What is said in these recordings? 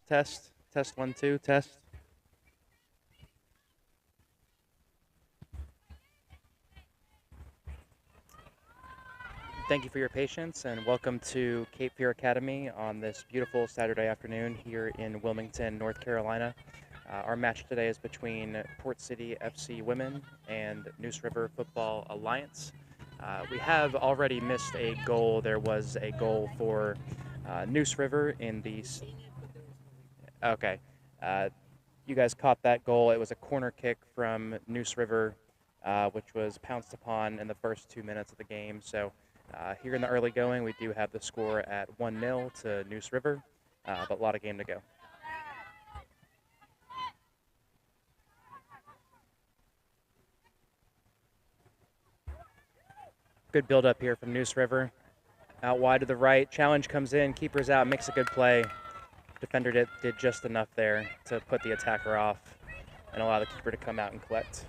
Test. Test 1, 2. Test. Thank you for your patience and welcome to Cape Fear Academy on this beautiful Saturday afternoon here in Wilmington, North Carolina. Our match today is between Port City FC Women and Neuse River Football Alliance. We have already missed a goal. There was a goal for Neuse River in the... Okay. You guys caught that goal. It was a corner kick from Neuse River, which was pounced upon in the first 2 minutes of the game. So here in the early going, we do have the score at 1-0 to Neuse River, but a lot of game to go. Good build up here from Neuse River. Out wide to the right, challenge comes in, keeper's out, makes a good play. Defender did just enough there to put the attacker off and allow the keeper to come out and collect.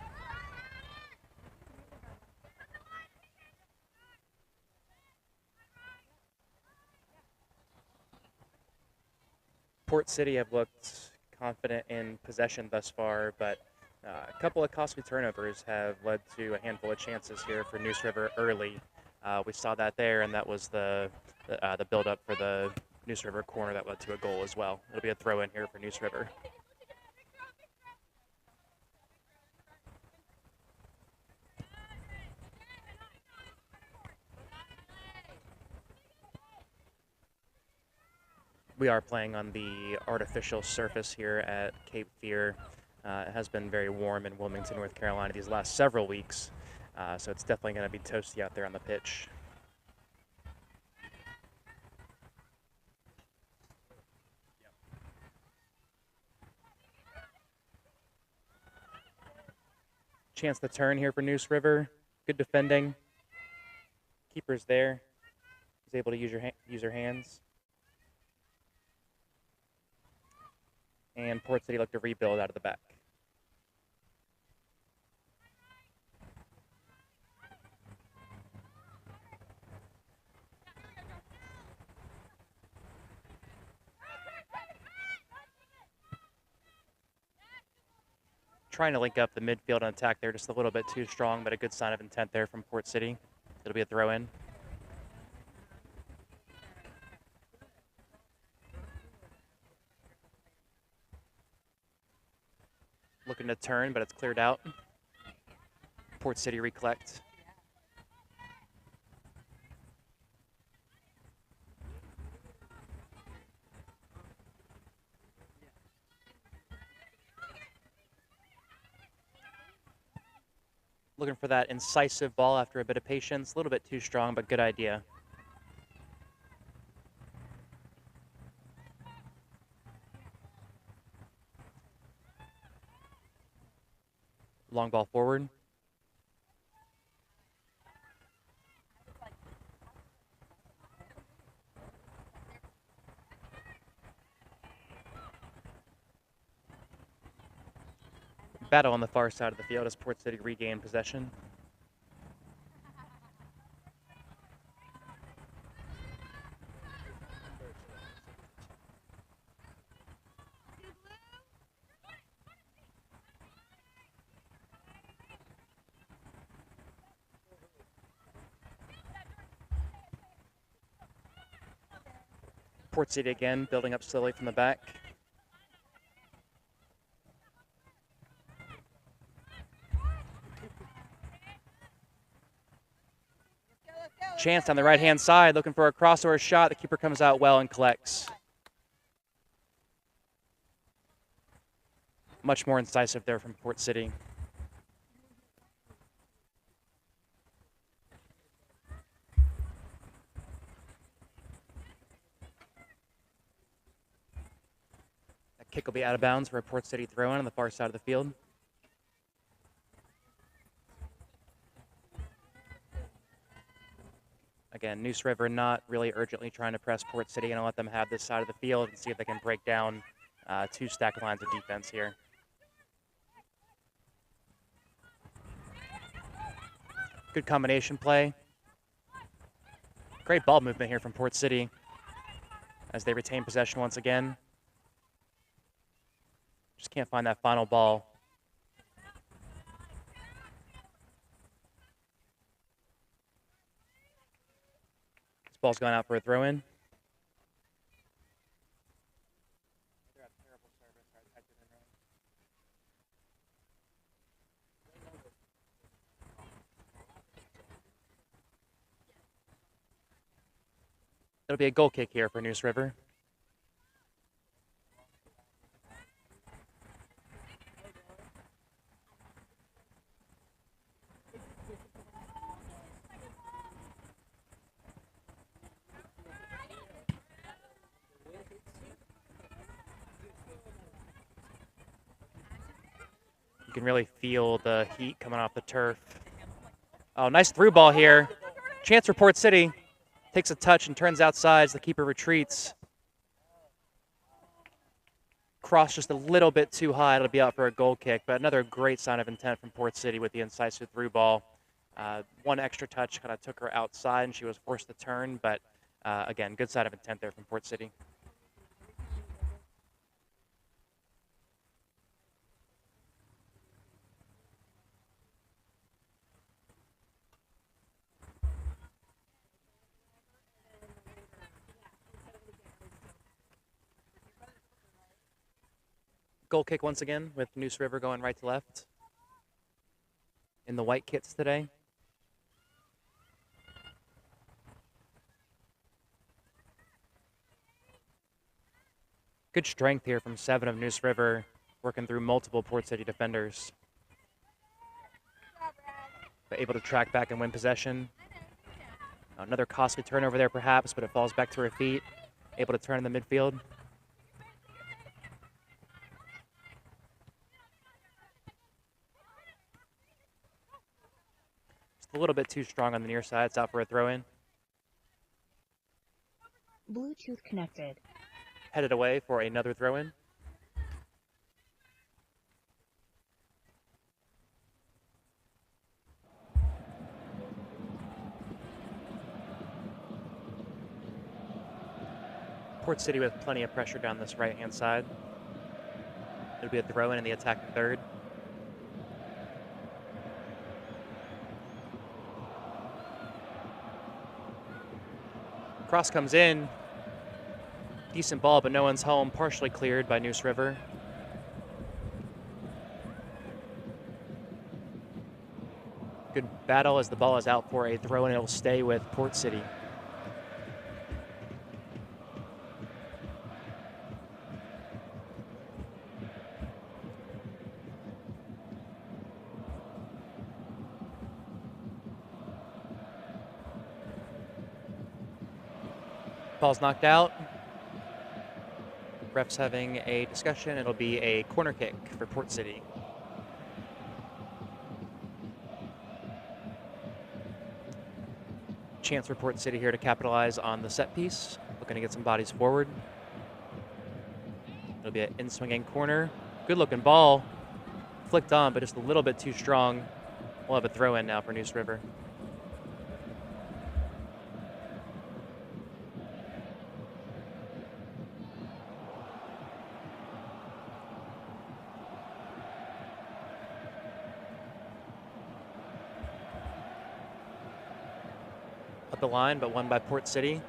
Port City have looked confident in possession thus far, but a couple of costly turnovers have led to a handful of chances here for Neuse River early. We saw that there, and that was the build-up for the Neuse River corner that led to a goal as well. It'll be a throw-in here for Neuse River. We are playing on the artificial surface here at Cape Fear. It has been very warm in Wilmington, North Carolina these last several weeks, so it's definitely going to be toasty out there on the pitch. Chance to turn here for Neuse River. Good defending. Keeper's there. He's able to use her hands. And Port City looked to rebuild out of the back. Trying to link up the midfield and attack there, just a little bit too strong, but a good sign of intent there from Port City. It'll be a throw-in. Looking to turn, but it's cleared out. Port City recollect. Looking for that incisive ball after a bit of patience. A little bit too strong, but good idea. Long ball forward. Battle on the far side of the field as Port City regain possession. Port City again, building up slowly from the back. Chance on the right-hand side, looking for a crossover shot. The keeper comes out well and collects. Much more incisive there from Port City. That kick will be out of bounds for a Port City throw-in on the far side of the field. Again, Neuse River not really urgently trying to press Port City and let them have this side of the field and see if they can break down two stacked lines of defense here. Good combination play. Great ball movement here from Port City as they retain possession once again. Just can't find that final ball. This ball's gone out for a throw-in. It'll be a goal kick here for Neuse River. You can really feel the heat coming off the turf. Oh, nice through ball here. Chance for Port City. Takes a touch and turns outside as the keeper retreats. Cross just a little bit too high. It'll be out for a goal kick, but another great sign of intent from Port City with the incisive through ball. One extra touch kind of took her outside and she was forced to turn, but again, good sign of intent there from Port City. Goal kick once again with Neuse River going right to left in the white kits today. Good strength here from 7 of Neuse River, working through multiple Port City defenders. But able to track back and win possession. Another costly turnover there perhaps, but it falls back to her feet. Able to turn in the midfield. Just a little bit too strong on the near side. It's out for a throw-in. Bluetooth connected. Headed away for another throw-in. Port City with plenty of pressure down this right-hand side. It'll be a throw-in in the attacking third. Cross comes in. Decent ball, but no one's home. Partially cleared by Neuse River. Good battle as the ball is out for a throw, and it'll stay with Port City. Ball's knocked out. Refs having a discussion. It'll be a corner kick for Port City. Chance for Port City here to capitalize on the set piece. Looking to get some bodies forward. It'll be an in-swinging corner. Good looking ball. Flicked on, but just a little bit too strong. We'll have a throw in now for Neuse River. The line, but won by Port City.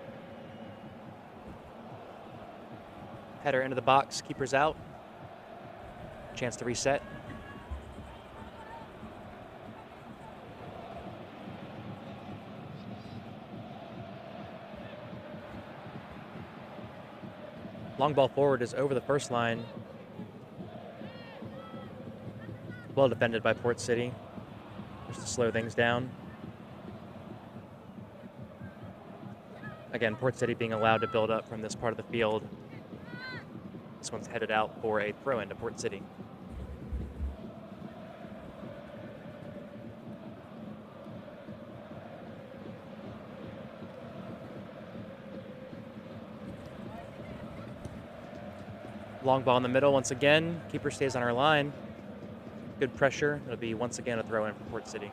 Header into the box, keeper's out. Chance to reset. Long ball forward is over the first line. Well defended by Port City, just to slow things down. Again, Port City being allowed to build up from this part of the field. This one's headed out for a throw-in to Port City. Long ball in the middle once again. Keeper stays on our line. Good pressure. It'll be once again a throw-in for Port City.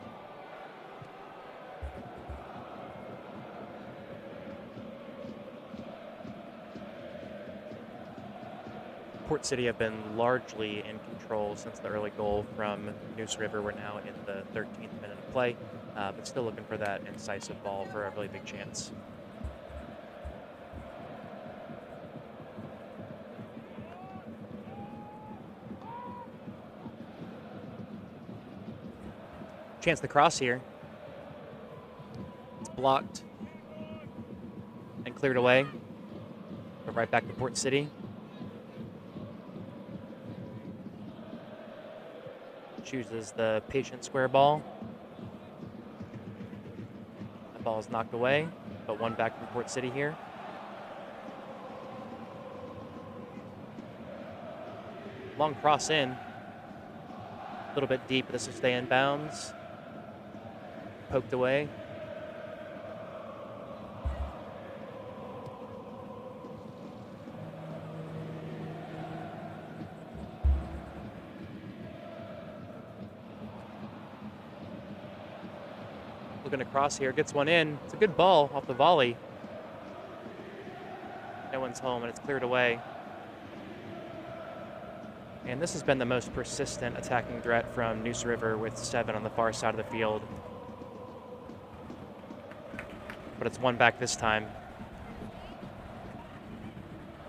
Port City have been largely in control since the early goal from Neuse River. We're now in the 13th minute of play, but still looking for that incisive ball for a really big chance. Chance the cross here. It's blocked and cleared away, but right back to Port City. Chooses the patient square ball. The ball is knocked away, but one back from Port City here. Long cross in. A little bit deep, but this will stay in bounds. Poked away. Looking across here, gets one in. It's a good ball off the volley. No one's home, and it's cleared away. And this has been the most persistent attacking threat from Neuse River with 7 on the far side of the field. But it's one back this time.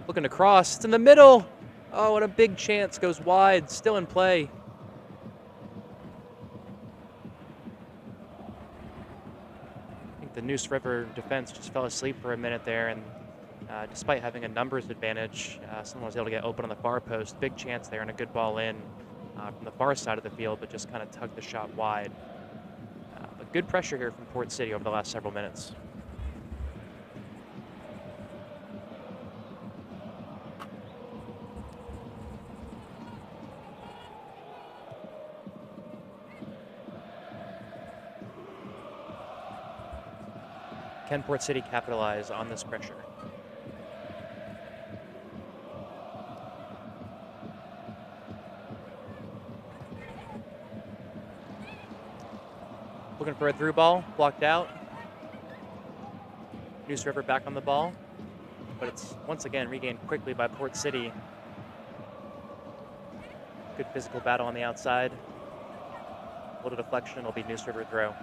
Looking to cross. It's in the middle. Oh, and a big chance goes wide. Still in play. I think the Neuse River defense just fell asleep for a minute there, and despite having a numbers advantage, someone was able to get open on the far post. Big chance there and a good ball in from the far side of the field, but just kind of tugged the shot wide. But good pressure here from Port City over the last several minutes. Can Port City capitalize on this pressure? Looking for a through ball, blocked out. Neuse River back on the ball, but it's once again regained quickly by Port City. Good physical battle on the outside. A little deflection, it'll be Neuse River throw.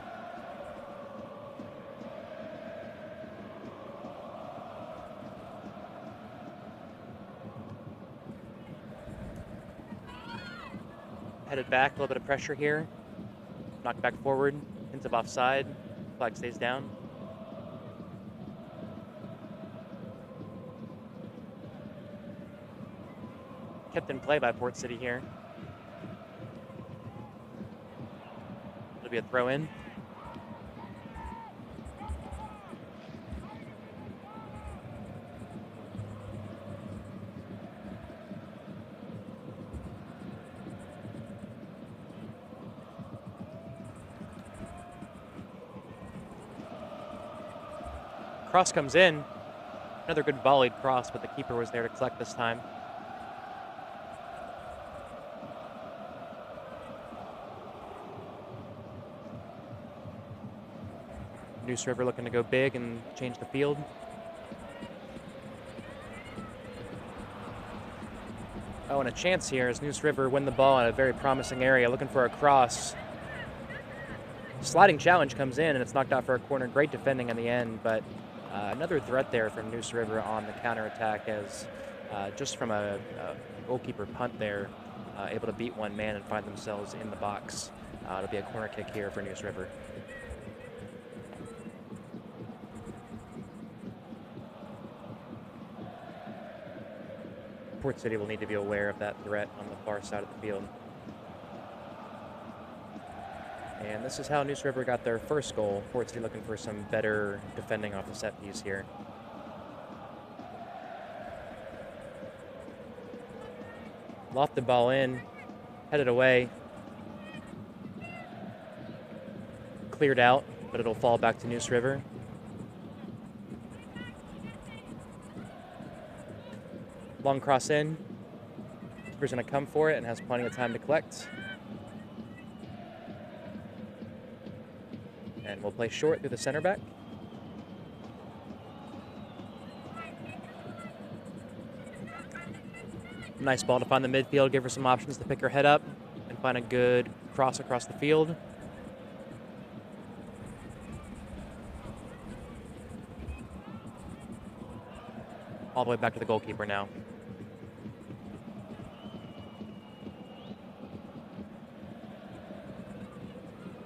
Headed back, a little bit of pressure here. Knocked back forward, hint of offside. Flag stays down. Kept in play by Port City here. It'll be a throw in. Cross comes in. Another good volleyed cross, but the keeper was there to collect this time. Neuse River looking to go big and change the field. Oh, and a chance here as Neuse River win the ball in a very promising area, looking for a cross. Sliding challenge comes in, and it's knocked out for a corner. Great defending in the end, but another threat there from Neuse River on the counterattack as just from a goalkeeper punt there, able to beat one man and find themselves in the box. It'll be a corner kick here for Neuse River. Port City will need to be aware of that threat on the far side of the field. And this is how Neuse River got their first goal. Port City looking for some better defending off the set piece here. Loft the ball in, headed away. Cleared out, but it'll fall back to Neuse River. Long cross in. Keeper's gonna come for it and has plenty of time to collect. And we'll play short through the center back. Nice ball to find the midfield, give her some options to pick her head up and find a good cross across the field. All the way back to the goalkeeper now.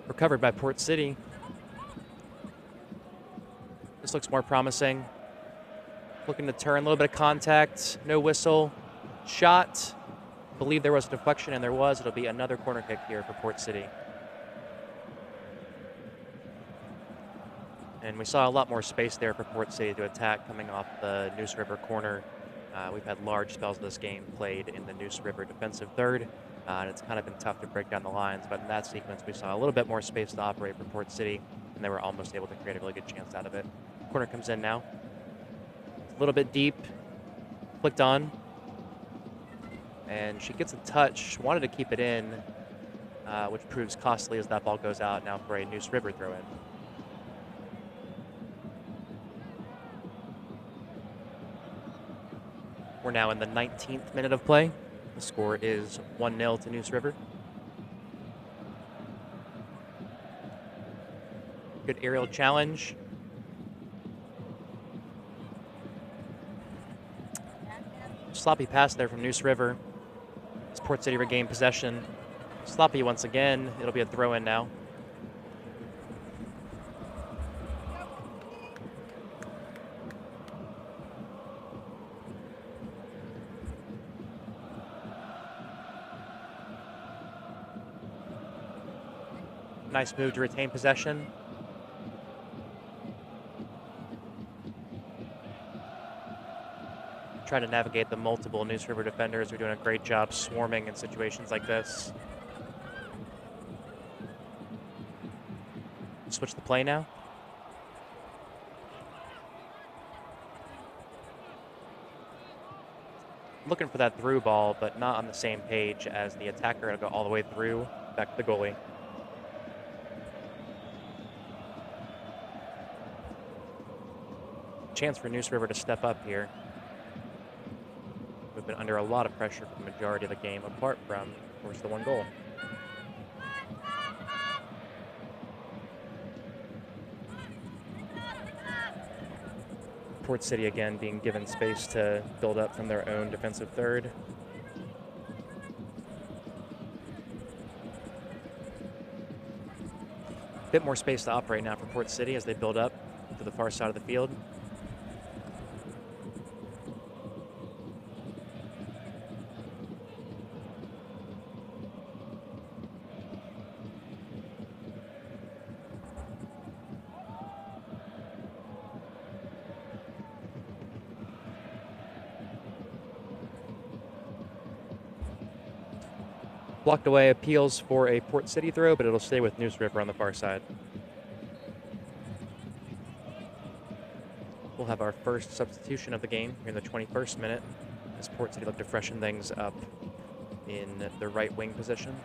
Recovered by Port City. This looks more promising. Looking to turn, a little bit of contact, no whistle. Shot. Believe there was a deflection, and there was. It'll be another corner kick here for Port City. And we saw a lot more space there for Port City to attack coming off the Neuse River corner. We've had large spells of this game played in the Neuse River defensive third, and it's kind of been tough to break down the lines. But in that sequence, we saw a little bit more space to operate for Port City, and they were almost able to create a really good chance out of it. Corner comes in now. A little bit deep, flicked on, and she gets a touch. Wanted to keep it in, which proves costly as that ball goes out now for a Neuse River throw-in. We're now in the 19th minute of play. The score is 1-0 to Neuse River. Good aerial challenge. Sloppy pass there from Neuse River. As Port City regain possession. Sloppy once again. It'll be a throw-in now. Nice move to retain possession. Trying to navigate the multiple Neuse River defenders. We're doing a great job swarming in situations like this. Switch the play now. Looking for that through ball, but not on the same page as the attacker. It'll go all the way through, back to the goalie. Chance for Neuse River to step up here. We've been under a lot of pressure for the majority of the game, apart from, of course, the one goal. Port City again being given space to build up from their own defensive third. Bit more space to operate now for Port City as they build up to the far side of the field. Blocked away, appeals for a Port City throw, but it'll stay with Neuse River on the far side. We'll have our first substitution of the game here in the 21st minute as Port City look to freshen things up in the right wing position.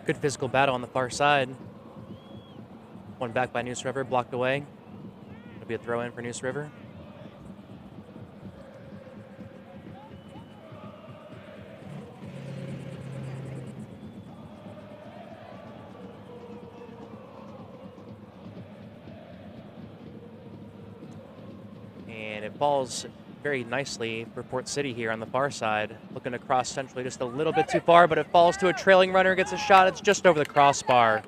Good physical battle on the far side. One back by Neuse River, blocked away. It'll be a throw in for Neuse River. And it falls very nicely for Port City here on the far side. Looking to cross centrally just a little bit too far, but it falls to a trailing runner, gets a shot. It's just over the crossbar.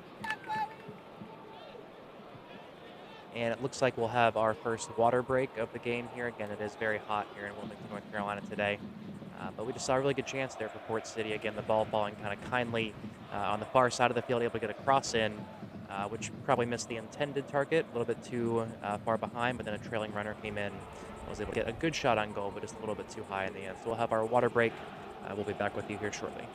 And it looks like we'll have our first water break of the game here. Again, it is very hot here in Wilmington, North Carolina today. But we just saw a really good chance there for Port City. Again, the ball falling kind of kindly on the far side of the field, able to get a cross in, which probably missed the intended target, a little bit too far behind, but then a trailing runner came in. Was able to get a good shot on goal, but just a little bit too high in the end. So we'll have our water break. We'll be back with you here shortly.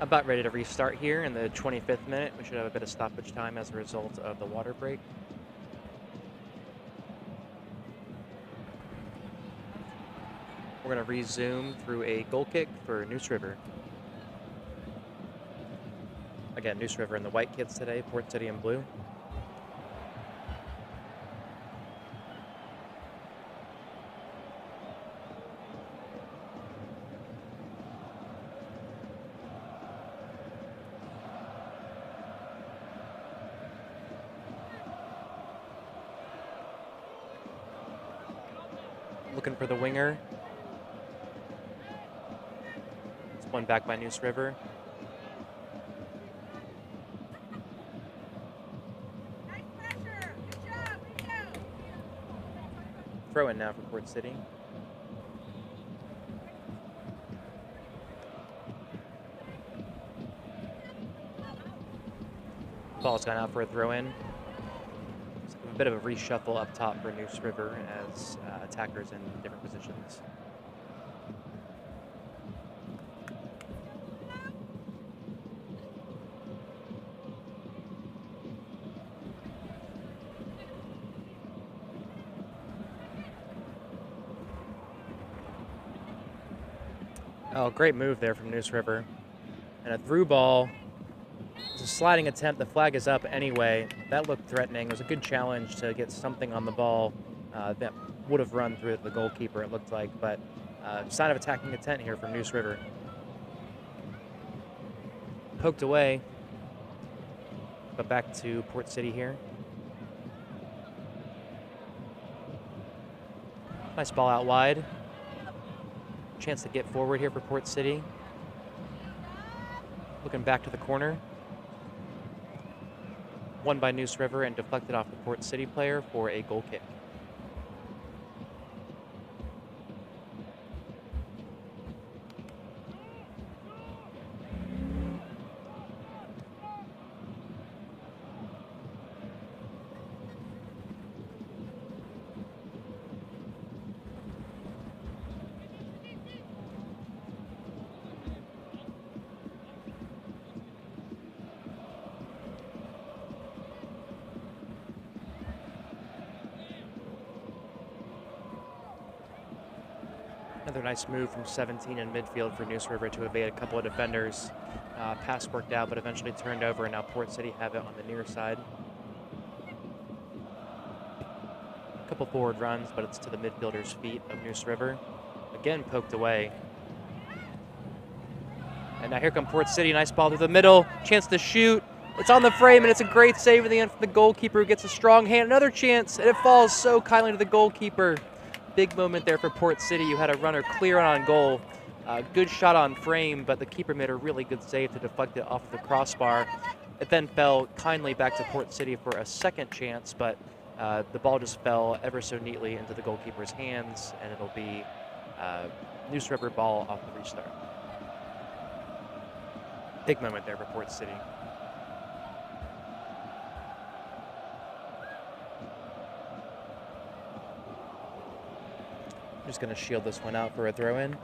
About ready to restart here in the 25th minute. We should have a bit of stoppage time as a result of the water break. We're going to resume through a goal kick for Neuse River. Again, Neuse River in the white kits today, Port City in blue. Looking for the winger. It's one back by Neuse River. Nice pressure. Good job. Good job. Throw in now for Port City. Ball's gone out for a throw in. A bit of a reshuffle up top for Neuse River as attackers in different positions. Oh, great move there from Neuse River. And a through ball. It's a sliding attempt. The flag is up anyway. That looked threatening. It was a good challenge to get something on the ball that would have run through the goalkeeper, it looked like. But sign of attacking intent here from Neuse River. Poked away. But back to Port City here. Nice ball out wide. Chance to get forward here for Port City. Looking back to the corner. Won by Neuse River and deflected off the Port City player for a goal kick. Another nice move from 17 in midfield for Neuse River to evade a couple of defenders. Pass worked out, but eventually turned over, and now Port City have it on the near side. A couple forward runs, but it's to the midfielder's feet of Neuse River. Again, poked away. And now here come Port City. Nice ball through the middle. Chance to shoot. It's on the frame, and it's a great save in the end from the goalkeeper who gets a strong hand. Another chance, and it falls so kindly to the goalkeeper. Big moment there for Port City. You had a runner clear on goal. Good shot on frame, but the keeper made a really good save to deflect it off the crossbar. It then fell kindly back to Port City for a second chance, but the ball just fell ever so neatly into the goalkeeper's hands, and it'll be Neuse River ball off the restart. Big moment there for Port City. Just going to shield this one out for a throw-in.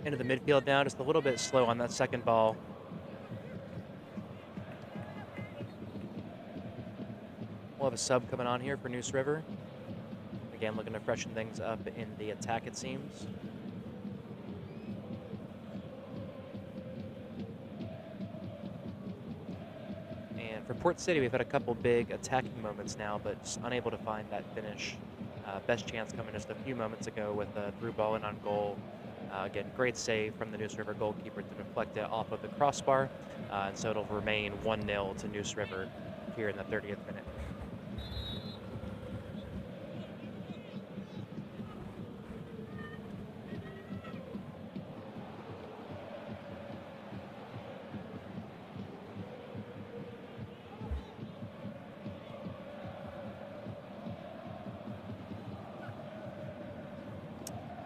Into the midfield now, just a little bit slow on that second ball. We'll have a sub coming on here for Neuse River. Again, looking to freshen things up in the attack, it seems. And for Port City, we've had a couple big attacking moments now, but just unable to find that finish. Best chance coming just a few moments ago with a through ball in on goal. Again, great save from the Neuse River goalkeeper to deflect it off of the crossbar. And so it'll remain 1-0 to Neuse River here in the 30th minute.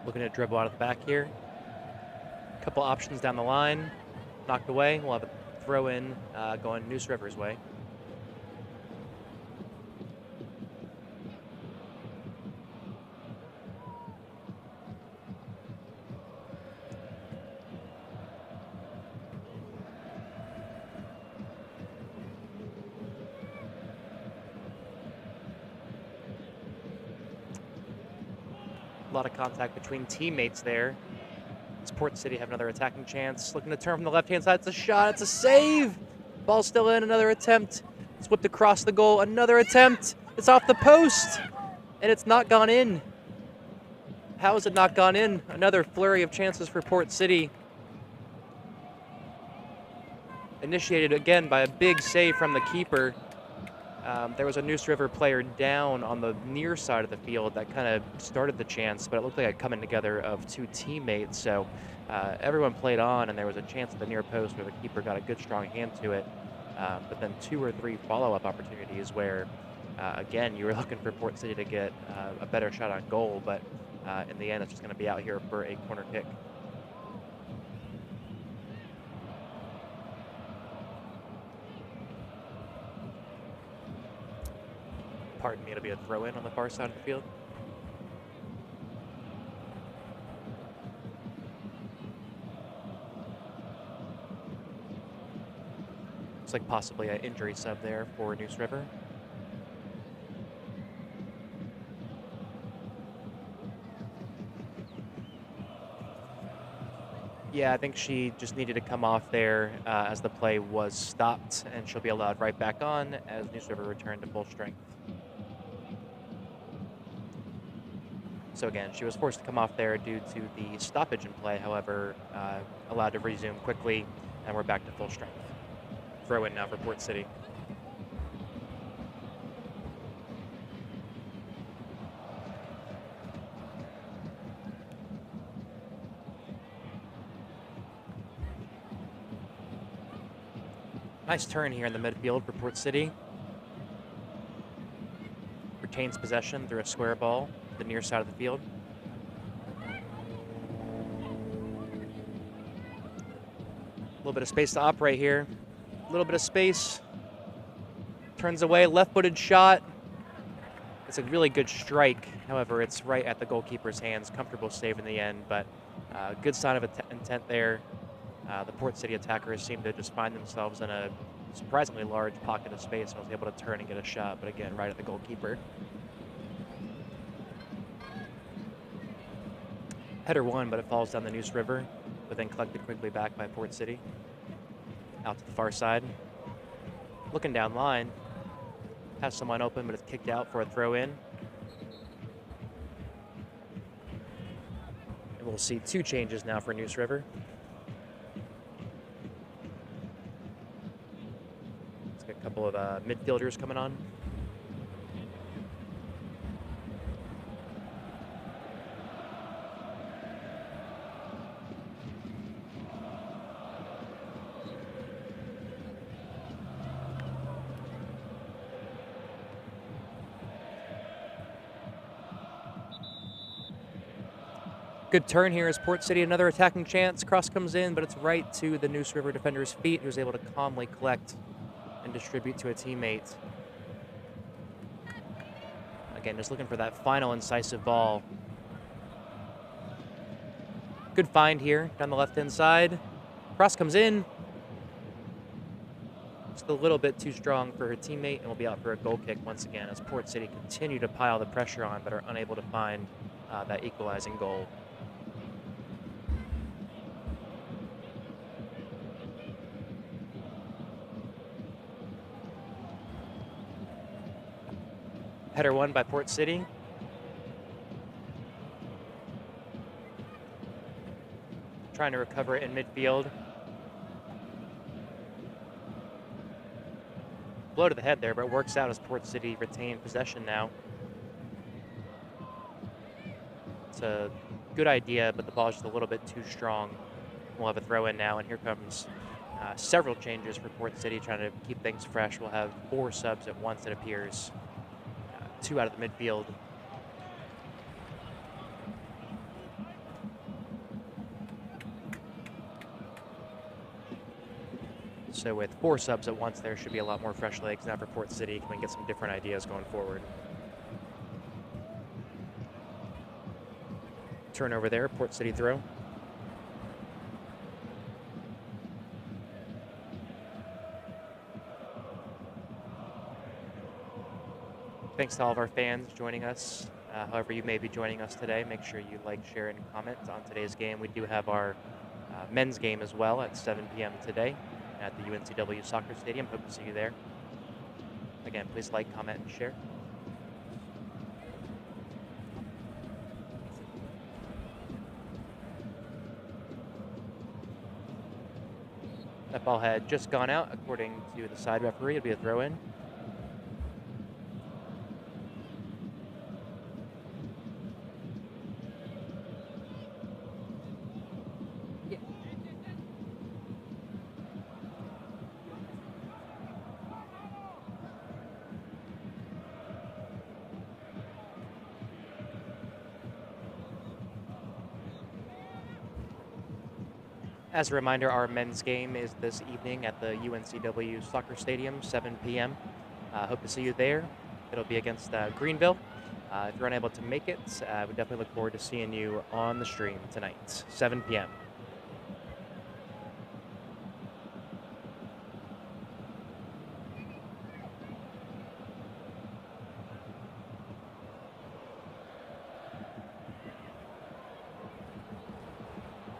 Looking to dribble out of the back here. Couple options down the line. Knocked away. We'll have a throw in going Neuse River's way. A lot of contact between teammates there. Does Port City have another attacking chance? Looking to turn from the left-hand side. It's a shot. It's a save. Ball still in. Another attempt. It's whipped across the goal. Another attempt. It's off the post. And it's not gone in. How has it not gone in? Another flurry of chances for Port City. Initiated again by a big save from the keeper. There was a Neuse River player down on the near side of the field that kind of started the chance, but it looked like a coming together of two teammates. So everyone played on, and there was a chance at the near post where the keeper got a good, strong hand to it. But then 2 or 3 follow-up opportunities where, again, you were looking for Port City to get a better shot on goal, but in the end, it's just going to be out here for a corner kick. Pardon me, it'll be a throw-in on the far side of the field. Looks like possibly an injury sub there for Neuse River. Yeah, I think she just needed to come off there as the play was stopped, and she'll be allowed right back on as Neuse River returned to full strength. So again, she was forced to come off there due to the stoppage in play, however, allowed to resume quickly, and we're back to full strength. Throw in now for Port City. Nice turn here in the midfield for Port City. Retains possession through a square ball, the near side of the field. A little bit of space to operate here. A little bit of space. Turns away, left-footed shot. It's a really good strike. However, it's right at the goalkeeper's hands. Comfortable save in the end, but good sign of intent there. The Port City attackers seem to just find themselves in a surprisingly large pocket of space and was able to turn and get a shot, but again, right at the goalkeeper. Header won, but it falls down the Neuse River, but then collected quickly back by Port City. Out to the far side. Looking down line. Has someone open, but it's kicked out for a throw-in. And we'll see 2 changes now for Neuse River. Let's get a couple of midfielders coming on. Good turn here as Port City, another attacking chance. Cross comes in, but it's right to the Neuse River defender's feet, who's able to calmly collect and distribute to a teammate. Again, just looking for that final incisive ball. Good find here down the left-hand side. Cross comes in. Just a little bit too strong for her teammate, and will be out for a goal kick once again as Port City continue to pile the pressure on, but are unable to find that equalizing goal. Header won by Port City. Trying to recover it in midfield. Blow to the head there, but it works out as Port City retain possession now. It's a good idea, but the ball is just a little bit too strong. We'll have a throw in now, and here comes several changes for Port City, trying to keep things fresh. We'll have 4 subs at once, it appears. 2 out of the midfield. So with 4 subs at once, there should be a lot more fresh legs. Now for Port City, can we get some different ideas going forward? Turnover there, Port City throw. Thanks to all of our fans joining us. However you may be joining us today, make sure you like, share, and comment on today's game. We do have our men's game as well at 7 p.m. today at the UNCW Soccer Stadium. Hope to see you there. Again, please like, comment, and share. That ball had just gone out, according to the side referee. It'll be a throw-in. As a reminder, our men's game is this evening at the UNCW Soccer Stadium, 7 p.m. Hope to see you there. It'll be against Greenville. If you're unable to make it, we definitely look forward to seeing you on the stream tonight, 7 p.m.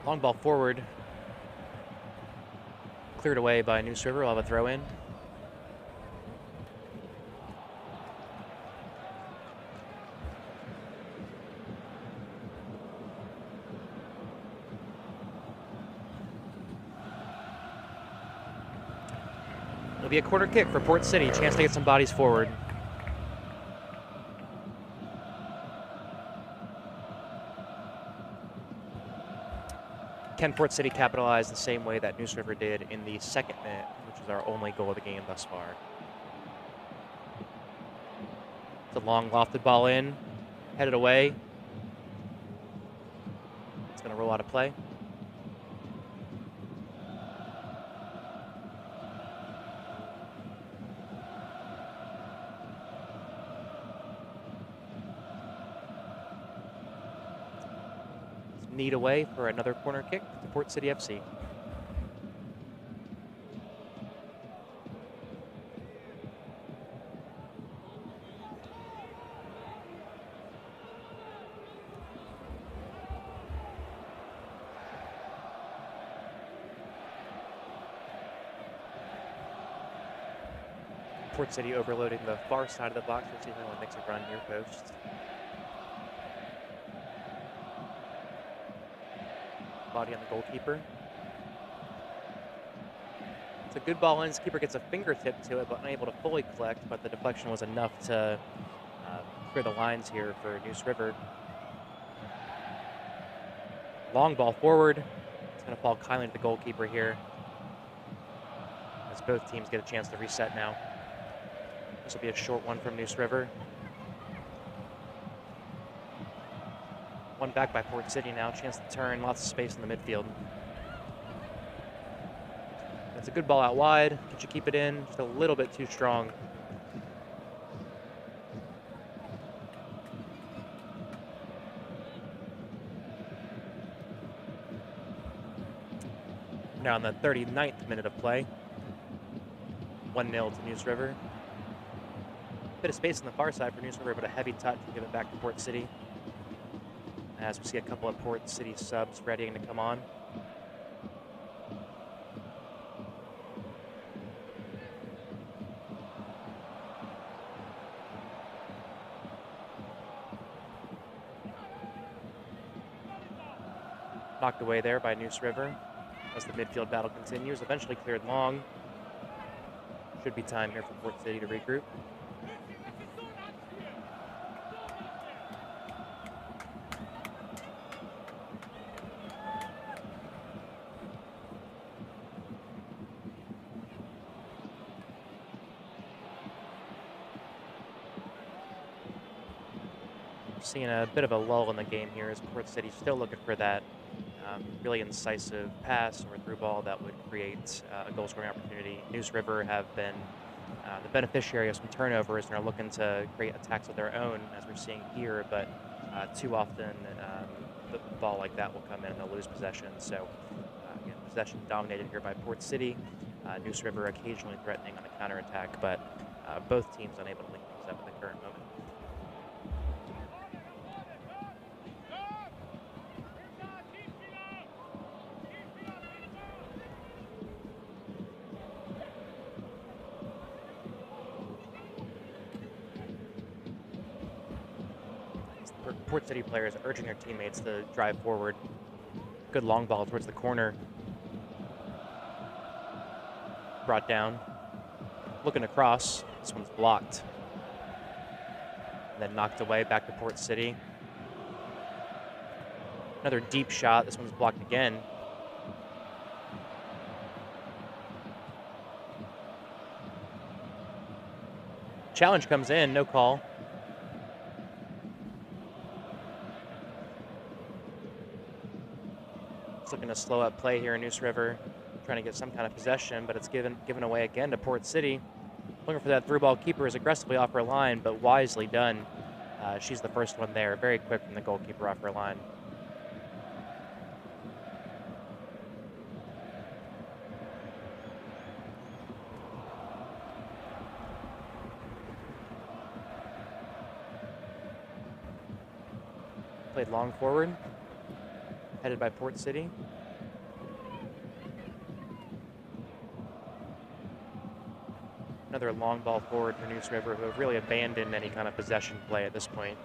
Long ball forward. Cleared away by Neuse River. We'll have a throw in. It'll be a corner kick for Port City. Chance to get some bodies forward. Can Port City capitalize the same way that Neuse River did in the second minute, which is our only goal of the game thus far? It's a long lofted ball in, headed away. It's going to roll out of play. Need away for another corner kick to Port City FC. Port City overloading the far side of the box. We'll see if anyone makes a run near post. Body on the goalkeeper. It's a good ball in. His keeper gets a fingertip to it, but unable to fully collect. But the deflection was enough to clear the lines here for Neuse River. Long ball forward. It's going to fall kindly to the goalkeeper here, as both teams get a chance to reset now. This will be a short one from Neuse River. One back by Port City now. Chance to turn. Lots of space in the midfield. It's a good ball out wide. Can you keep it in? Just a little bit too strong. Now in the 39th minute of play. 1-0 to Neuse River. Bit of space on the far side for Neuse River, but a heavy touch to give it back to Port City. As we see a couple of Port City subs readying to come on. Knocked away there by Neuse River as the midfield battle continues. Eventually cleared long. Should be time here for Port City to regroup. Seeing a bit of a lull in the game here as Port City still looking for that really incisive pass or through ball that would create a goal scoring opportunity. Neuse River have been the beneficiary of some turnovers and are looking to create attacks of their own, as we're seeing here, but too often the ball like that will come in and they'll lose possession. So again, possession dominated here by Port City. Neuse River occasionally threatening on the counterattack, but both teams unable to link things up at the current moment. Port City players urging their teammates to drive forward. Good long ball towards the corner. Brought down. Looking across. This one's blocked. And then knocked away back to Port City. Another deep shot. This one's blocked again. Challenge comes in, no call. Looking to slow up play here in Neuse River, trying to get some kind of possession, but it's given away again to Port City. Looking for that through ball. Keeper is aggressively off her line, but wisely done. She's the first one there. Very quick from the goalkeeper off her line. Played long forward. Headed by Port City. Another long ball forward for Neuse River, who have really abandoned any kind of possession play at this point.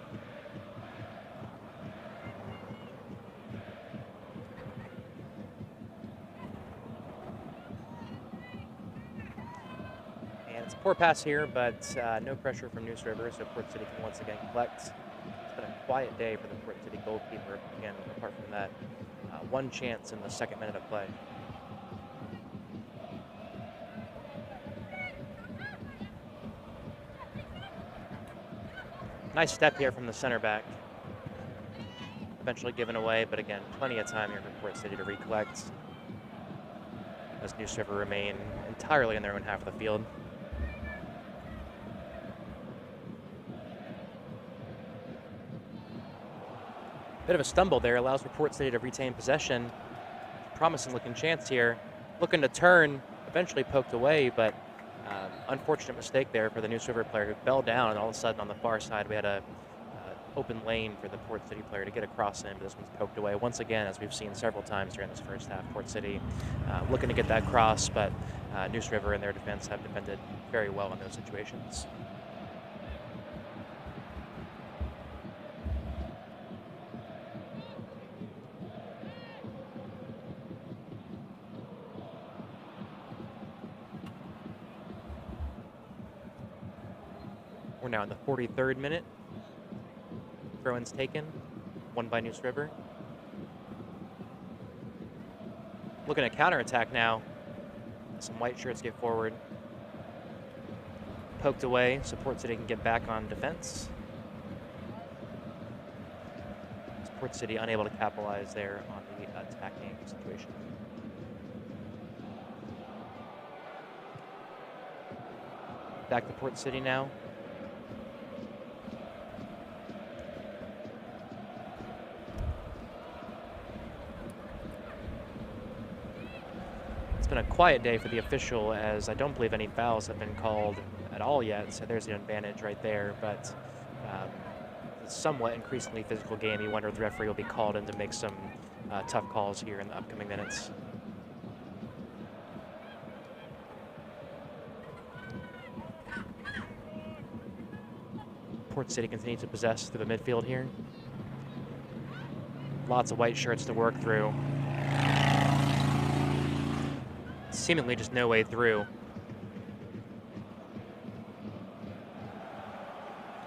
And it's a poor pass here, but no pressure from Neuse River, so Port City can once again collect. It's been a quiet day for the Port City goalkeeper, again, apart from that one chance in the second minute of play. Nice step here from the center back. Eventually given away, but again, plenty of time here for Port City to recollect as Neuse River remain entirely in their own half of the field. Bit of a stumble there, allows for Port City to retain possession. Promising looking chance here. Looking to turn, eventually poked away, but unfortunate mistake there for the Neuse River player who fell down, and all of a sudden on the far side we had a open lane for the Port City player to get across in, but this one's poked away. Once again, as we've seen several times during this first half, Port City looking to get that cross, but Neuse River and their defense have defended very well in those situations. We're now in the 43rd minute. Throw-ins taken, one by Neuse River. Looking at counterattack now. Some white shirts get forward. Poked away, so Port City can get back on defense. Port City unable to capitalize there on the attacking situation. Back to Port City now. Been a quiet day for the official, as I don't believe any fouls have been called at all yet, so there's the advantage right there. But it's a somewhat increasingly physical game. You wonder if the referee will be called in to make some tough calls here in the upcoming minutes. Port City continues to possess through the midfield here. Lots of white shirts to work through. Seemingly just no way through.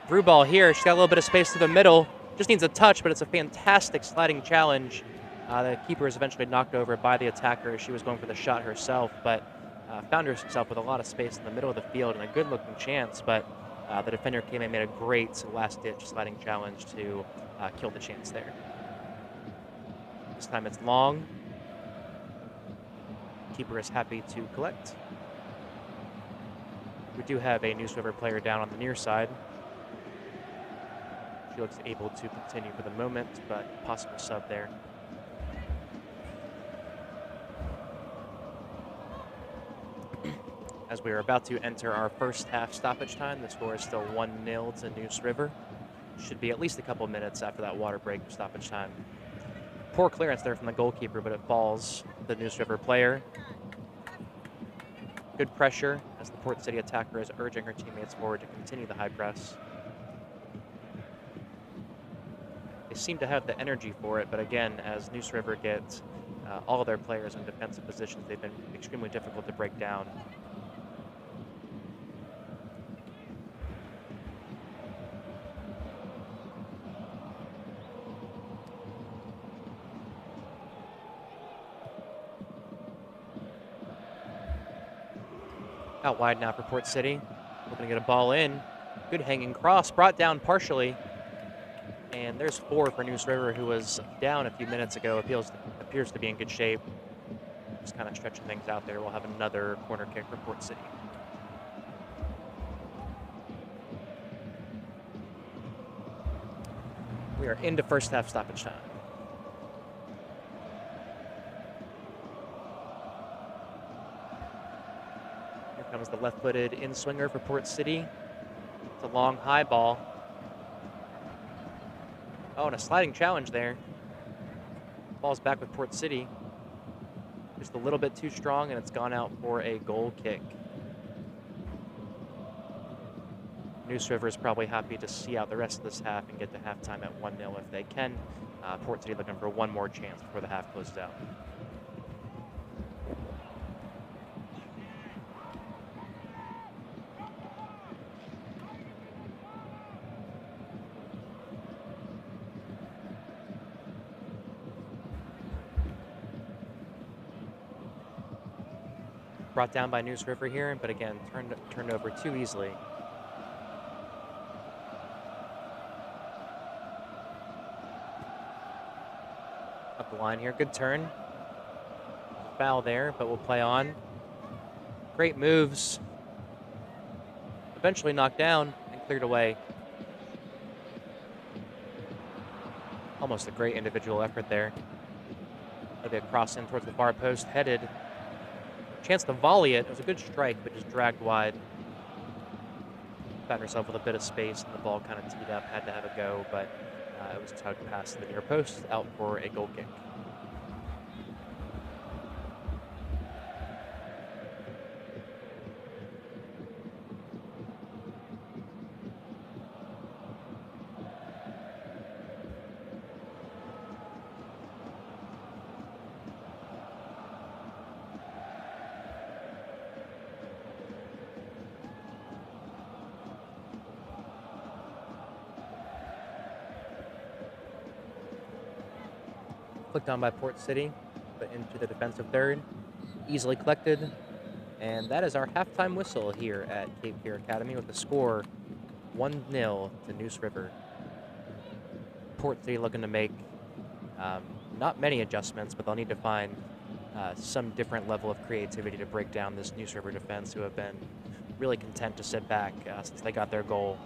Through ball here. She's got a little bit of space through the middle. Just needs a touch, but it's a fantastic sliding challenge. The keeper is eventually knocked over by the attacker as she was going for the shot herself, but found herself with a lot of space in the middle of the field and a good-looking chance, but the defender came in and made a great last-ditch sliding challenge to kill the chance there. This time it's long. Keeper is happy to collect. We do have a Neuse River player down on the near side. She looks able to continue for the moment, but possible sub there. As we are about to enter our first half stoppage time, the score is still 1-0 to Neuse River. Should be at least a couple minutes after that water break stoppage time. Poor clearance there from the goalkeeper, but it falls the Neuse River player. Good pressure as the Port City attacker is urging her teammates forward to continue the high press. They seem to have the energy for it, but again, as Neuse River gets all of their players in defensive positions, they've been extremely difficult to break down. Out wide now for Port City. Looking to get a ball in. Good hanging cross, brought down partially. And there's 4 for Neuse River, who was down a few minutes ago. Appears to be in good shape. Just kind of stretching things out there. We'll have another corner kick for Port City. We are into first half stoppage time. Here comes the left-footed in-swinger for Port City. It's a long high ball. Oh, and a sliding challenge there. Ball's back with Port City. Just a little bit too strong, and it's gone out for a goal kick. Neuse River is probably happy to see out the rest of this half and get to halftime at 1-0 if they can. Port City looking for one more chance before the half closes out. Brought down by Neuse River here, but again, turned over too easily. Up the line here, good turn. Foul there, but we'll play on. Great moves. Eventually knocked down and cleared away. Almost a great individual effort there. Maybe a cross in towards the far post, headed. Chance to volley it. It was a good strike, but just dragged wide. Found herself with a bit of space, and the ball kind of teed up, had to have a go, but it was tugged past the near post, out for a goal kick. Flicked on by Port City, but into the defensive third. Easily collected. And that is our halftime whistle here at Cape Fear Academy with the score 1-0 to Neuse River. Port City looking to make not many adjustments, but they'll need to find some different level of creativity to break down this Neuse River defense, who have been really content to sit back since they got their goal.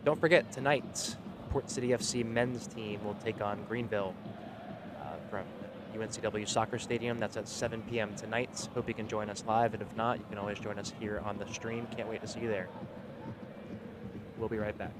Don't forget, tonight, Port City FC men's team will take on Greenville from UNCW Soccer Stadium. That's at 7 p.m. tonight. Hope you can join us live, and if not, you can always join us here on the stream. Can't wait to see you there. We'll be right back.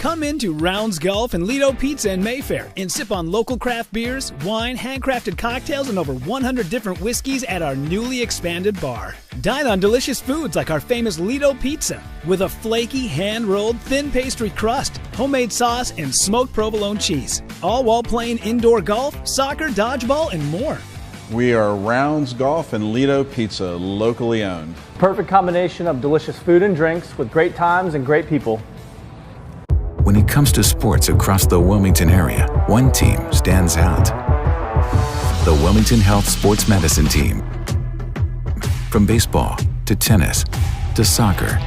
Come into Rounds Golf and Lido Pizza in Mayfair and sip on local craft beers, wine, handcrafted cocktails, and over 100 different whiskeys at our newly expanded bar. Dine on delicious foods like our famous Lido Pizza with a flaky, hand-rolled, thin pastry crust, homemade sauce, and smoked provolone cheese. All while playing indoor golf, soccer, dodgeball, and more. We are Rounds Golf and Lido Pizza, locally owned. Perfect combination of delicious food and drinks with great times and great people. When it comes to sports across the Wilmington area, one team stands out. The Wilmington Health Sports Medicine Team. From baseball to tennis to soccer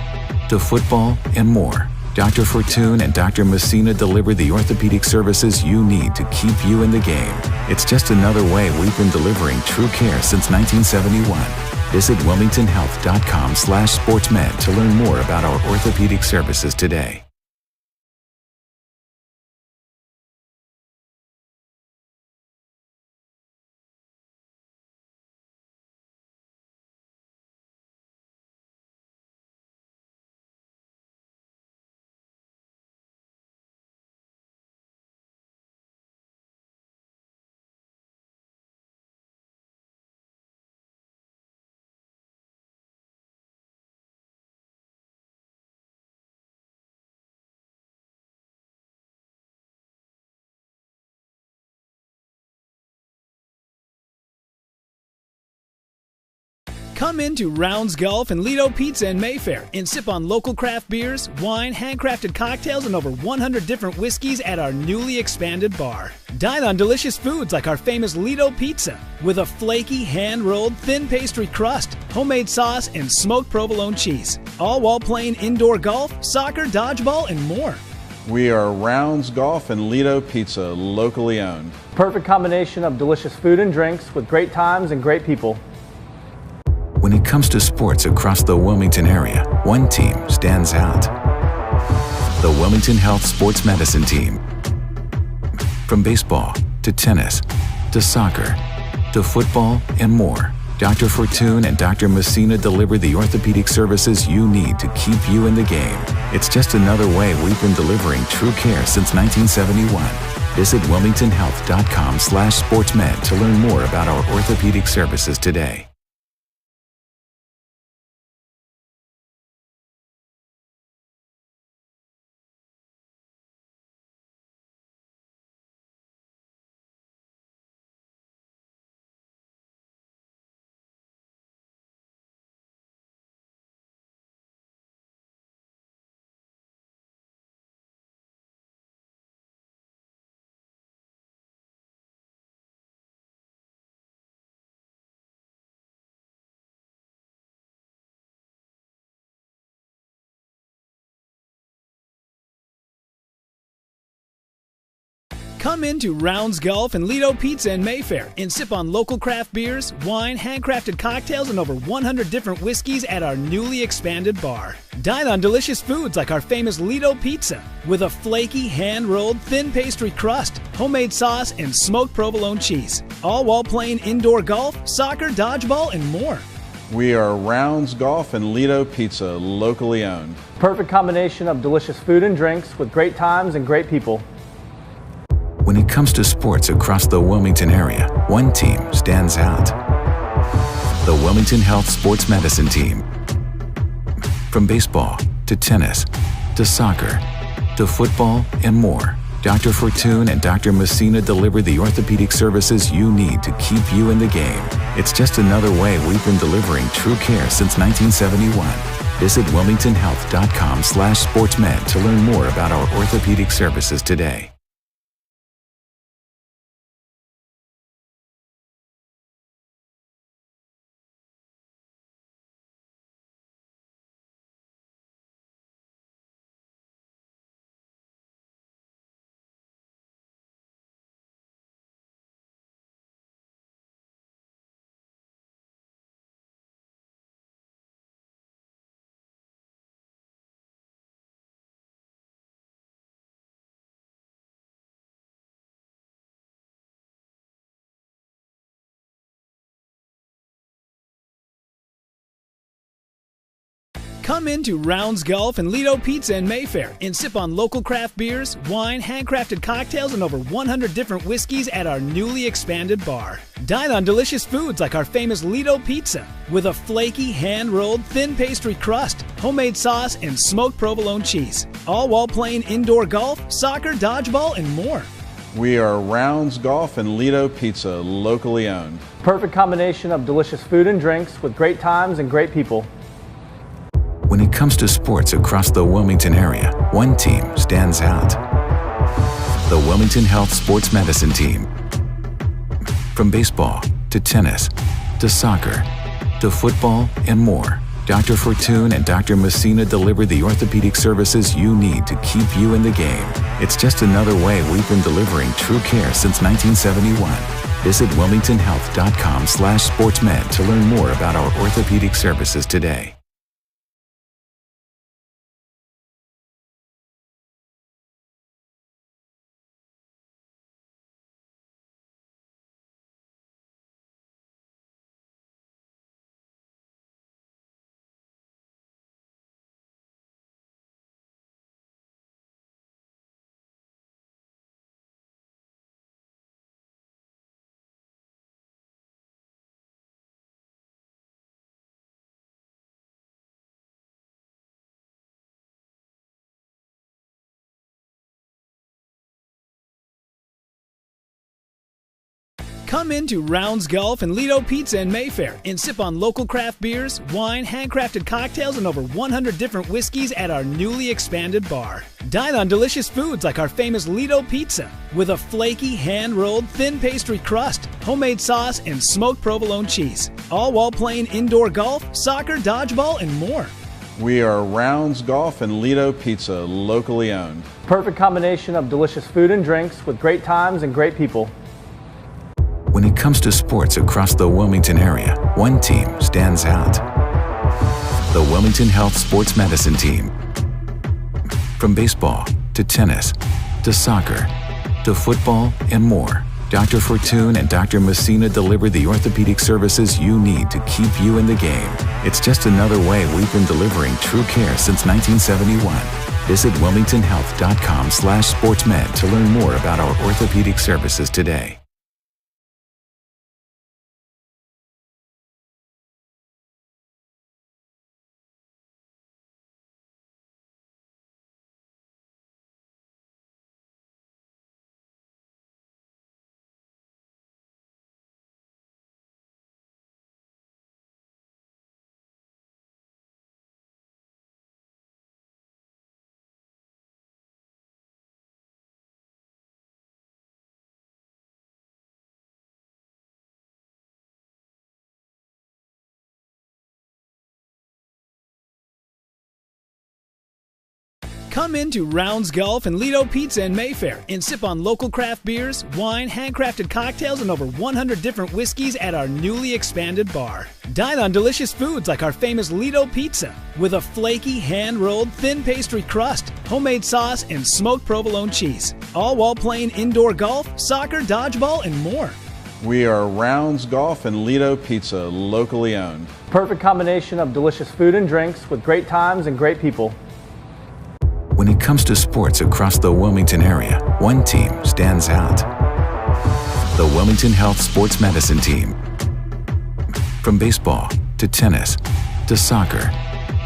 to football and more, Dr. Fortune and Dr. Messina deliver the orthopedic services you need to keep you in the game. It's just another way we've been delivering true care since 1971. Visit wilmingtonhealth.com/sportsmed to learn more about our orthopedic services today. Come into Rounds Golf and Lido Pizza in Mayfair and sip on local craft beers, wine, handcrafted cocktails, and over 100 different whiskeys at our newly expanded bar. Dine on delicious foods like our famous Lido Pizza with a flaky, hand-rolled, thin pastry crust, homemade sauce, and smoked provolone cheese. All while playing indoor golf, soccer, dodgeball, and more. We are Rounds Golf and Lido Pizza, locally owned. Perfect combination of delicious food and drinks with great times and great people. When it comes to sports across the Wilmington area, one team stands out. The Wilmington Health Sports Medicine Team. From baseball to tennis to soccer to football and more, Dr. Fortune and Dr. Messina deliver the orthopedic services you need to keep you in the game. It's just another way we've been delivering true care since 1971. Visit wilmingtonhealth.com/sportsmed to learn more about our orthopedic services today. Come into Rounds Golf and Lido Pizza in Mayfair and sip on local craft beers, wine, handcrafted cocktails, and over 100 different whiskeys at our newly expanded bar. Dine on delicious foods like our famous Lido Pizza with a flaky, hand-rolled, thin pastry crust, homemade sauce, and smoked provolone cheese. All while playing indoor golf, soccer, dodgeball, and more. We are Rounds Golf and Lido Pizza, locally owned. Perfect combination of delicious food and drinks with great times and great people. When it comes to sports across the Wilmington area, one team stands out. The Wilmington Health Sports Medicine Team. From baseball to tennis to soccer to football and more, Dr. Fortune and Dr. Messina deliver the orthopedic services you need to keep you in the game. It's just another way we've been delivering true care since 1971. Visit wilmingtonhealth.com/sportsmed to learn more about our orthopedic services today. Come into Rounds Golf and Lido Pizza in Mayfair and sip on local craft beers, wine, handcrafted cocktails, and over 100 different whiskeys at our newly expanded bar. Dine on delicious foods like our famous Lido Pizza with a flaky, hand-rolled, thin pastry crust, homemade sauce, and smoked provolone cheese. All while playing indoor golf, soccer, dodgeball, and more. We are Rounds Golf and Lido Pizza, locally owned. Perfect combination of delicious food and drinks with great times and great people. When it comes to sports across the Wilmington area, one team stands out. The Wilmington Health Sports Medicine Team. From baseball to tennis to soccer to football and more, Dr. Fortune and Dr. Messina deliver the orthopedic services you need to keep you in the game. It's just another way we've been delivering true care since 1971. Visit wilmingtonhealth.com/sportsmed to learn more about our orthopedic services today. Come into Rounds Golf and Lido Pizza in Mayfair and sip on local craft beers, wine, handcrafted cocktails, and over 100 different whiskeys at our newly expanded bar. Dine on delicious foods like our famous Lido Pizza with a flaky, hand-rolled, thin pastry crust, homemade sauce, and smoked provolone cheese. All while playing indoor golf, soccer, dodgeball, and more. We are Rounds Golf and Lido Pizza, locally owned. Perfect combination of delicious food and drinks with great times and great people. When it comes to sports across the Wilmington area, one team stands out. The Wilmington Health Sports Medicine Team. From baseball to tennis to soccer to football and more, Dr. Fortune and Dr. Messina deliver the orthopedic services you need to keep you in the game. It's just another way we've been delivering true care since 1971. Visit wilmingtonhealth.com/sportsmed to learn more about our orthopedic services today. Come into Rounds Golf and Lido Pizza in Mayfair and sip on local craft beers, wine, handcrafted cocktails, and over 100 different whiskeys at our newly expanded bar. Dine on delicious foods like our famous Lido Pizza with a flaky, hand-rolled, thin pastry crust, homemade sauce, and smoked provolone cheese. All while playing indoor golf, soccer, dodgeball, and more. We are Rounds Golf and Lido Pizza, locally owned. Perfect combination of delicious food and drinks with great times and great people. When it comes to sports across the Wilmington area, one team stands out. The Wilmington Health Sports Medicine Team. From baseball to tennis to soccer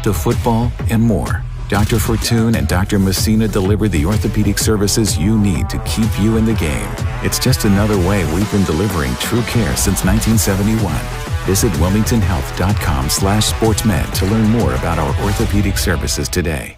to football and more, Dr. Fortune and Dr. Messina deliver the orthopedic services you need to keep you in the game. It's just another way we've been delivering true care since 1971. Visit wilmingtonhealth.com/sportsmed to learn more about our orthopedic services today.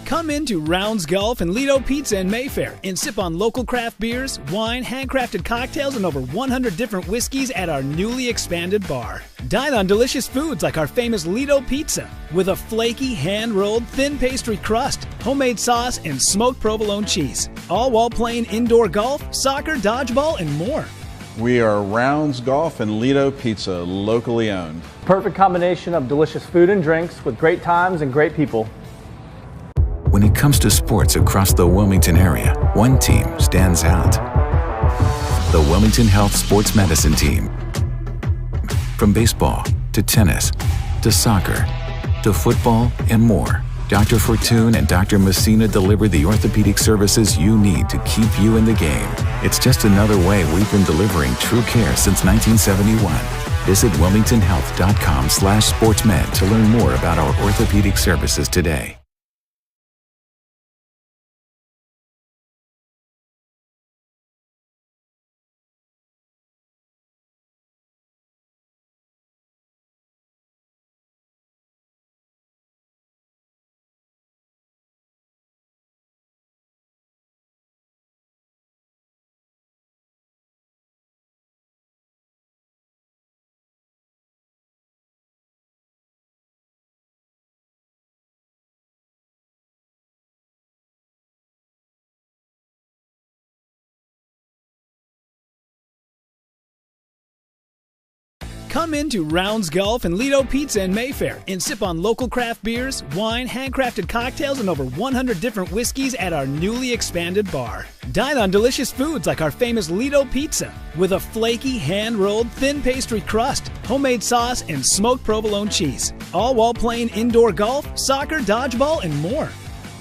Come into Rounds Golf and Lido Pizza in Mayfair and sip on local craft beers, wine, handcrafted cocktails, and over 100 different whiskeys at our newly expanded bar. Dine on delicious foods like our famous Lido Pizza with a flaky, hand-rolled, thin pastry crust, homemade sauce, and smoked provolone cheese. All while playing indoor golf, soccer, dodgeball, and more. We are Rounds Golf and Lido Pizza, locally owned. Perfect combination of delicious food and drinks with great times and great people. When it comes to sports across the Wilmington area, one team stands out. The Wilmington Health Sports Medicine Team. From baseball to tennis to soccer to football and more, Dr. Fortune and Dr. Messina deliver the orthopedic services you need to keep you in the game. It's just another way we've been delivering true care since 1971. Visit wilmingtonhealth.com/sportsmed to learn more about our orthopedic services today. Come into Rounds Golf and Lido Pizza in Mayfair and sip on local craft beers, wine, handcrafted cocktails, and over 100 different whiskeys at our newly expanded bar. Dine on delicious foods like our famous Lido Pizza with a flaky, hand-rolled, thin pastry crust, homemade sauce, and smoked provolone cheese. All while playing indoor golf, soccer, dodgeball, and more.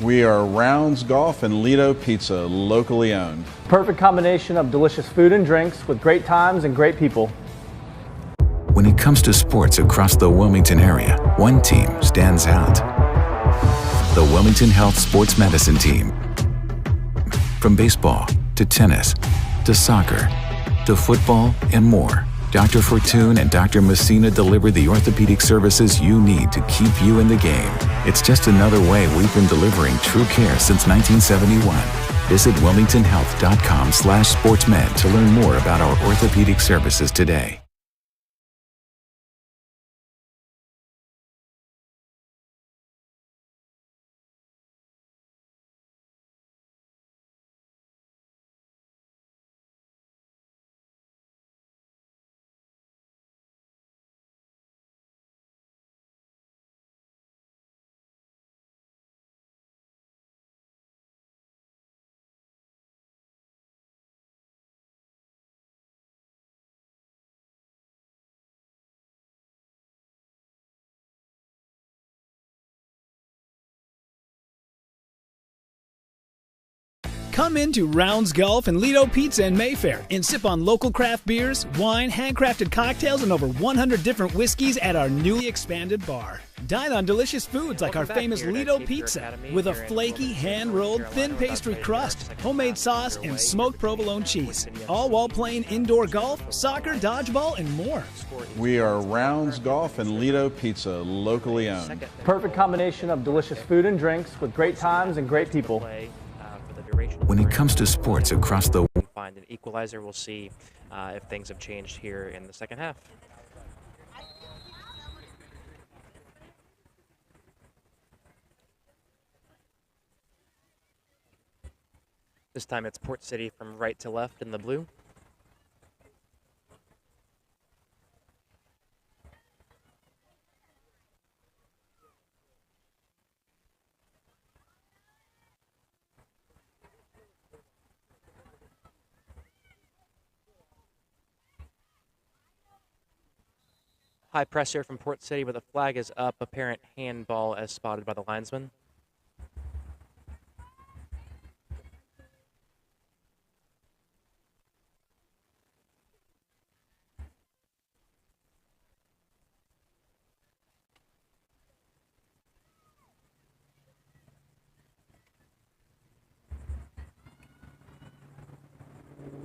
We are Rounds Golf and Lido Pizza, locally owned. Perfect combination of delicious food and drinks with great times and great people. When it comes to sports across the Wilmington area, one team stands out. The Wilmington Health Sports Medicine Team. From baseball to tennis to soccer to football and more, Dr. Fortune and Dr. Messina deliver the orthopedic services you need to keep you in the game. It's just another way we've been delivering true care since 1971. Visit wilmingtonhealth.com/sportsmed to learn more about our orthopedic services today. Come into Rounds Golf and Lido Pizza in Mayfair and sip on local craft beers, wine, handcrafted cocktails, and over 100 different whiskeys at our newly expanded bar. Dine on delicious foods like our famous Lido Pizza with a flaky, hand-rolled, thin pastry crust, homemade sauce, and smoked provolone cheese. All while playing indoor golf, soccer, dodgeball, and more. We are Rounds Golf and Lido Pizza, locally owned. Perfect combination of delicious food and drinks with great times and great people. When it comes to sports across the Find an equalizer. We'll see if things have changed here in the second half. This time it's Port City from right to left in the blue. High pressure from Port City, but the flag is up. Apparent handball as spotted by the linesman.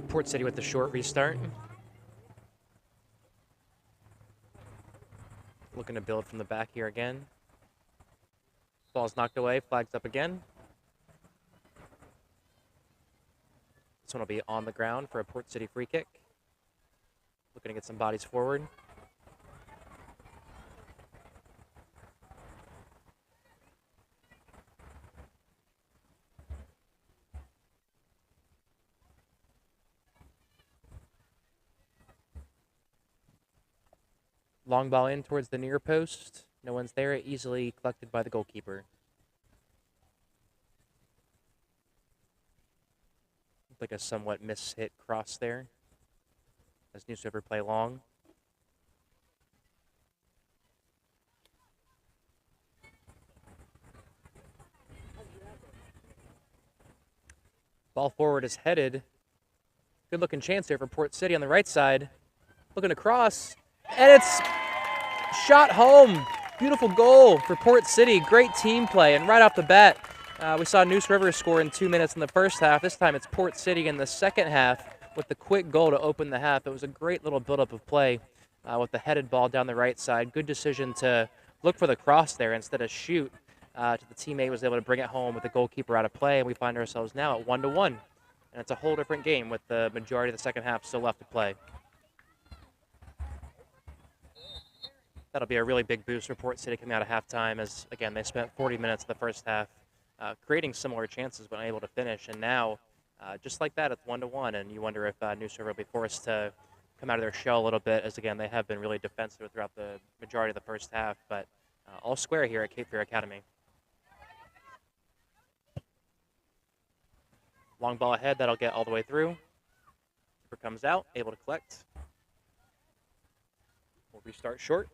Port City with the short restart. Looking to build from the back here again. Ball's knocked away, flags up again. This one will be on the ground for a Port City free kick. Looking to get some bodies forward. Long ball in towards the near post. No one's there. Easily collected by the goalkeeper. Looked like a somewhat mishit cross there as Neuse River play long. Ball forward is headed. Good looking chance here for Port City on the right side. Looking to cross. And it's shot home. Beautiful goal for Port City. Great team play. And right off the bat, we saw Neuse River score in 2 minutes in the first half. This time it's Port City in the second half with the quick goal to open the half. It was a great little buildup of play with the headed ball down the right side. Good decision to look for the cross there instead of shoot. To the teammate was able to bring it home with the goalkeeper out of play. And we find ourselves now at 1-1. And it's a whole different game with the majority of the second half still left to play. That'll be a really big boost for Port City coming out of halftime as, again, they spent 40 minutes of the first half creating similar chances but unable to finish. And now, just like that, it's 1-1. And you wonder if Neuse River will be forced to come out of their shell a little bit as, again, they have been really defensive throughout the majority of the first half. But all square here at Cape Fear Academy. Long ball ahead, that'll get all the way through. Keeper comes out, able to collect. We'll restart short.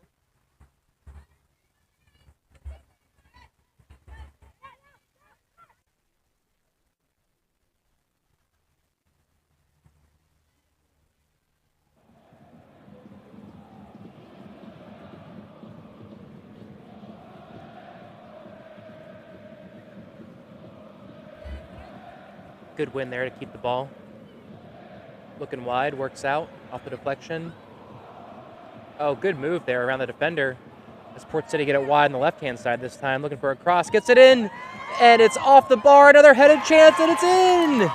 Good win there to keep the ball. Looking wide, works out off the deflection. Oh, good move there around the defender. As Port City get it wide on the left-hand side this time, looking for a cross, gets it in, and it's off the bar, another headed chance, and it's in!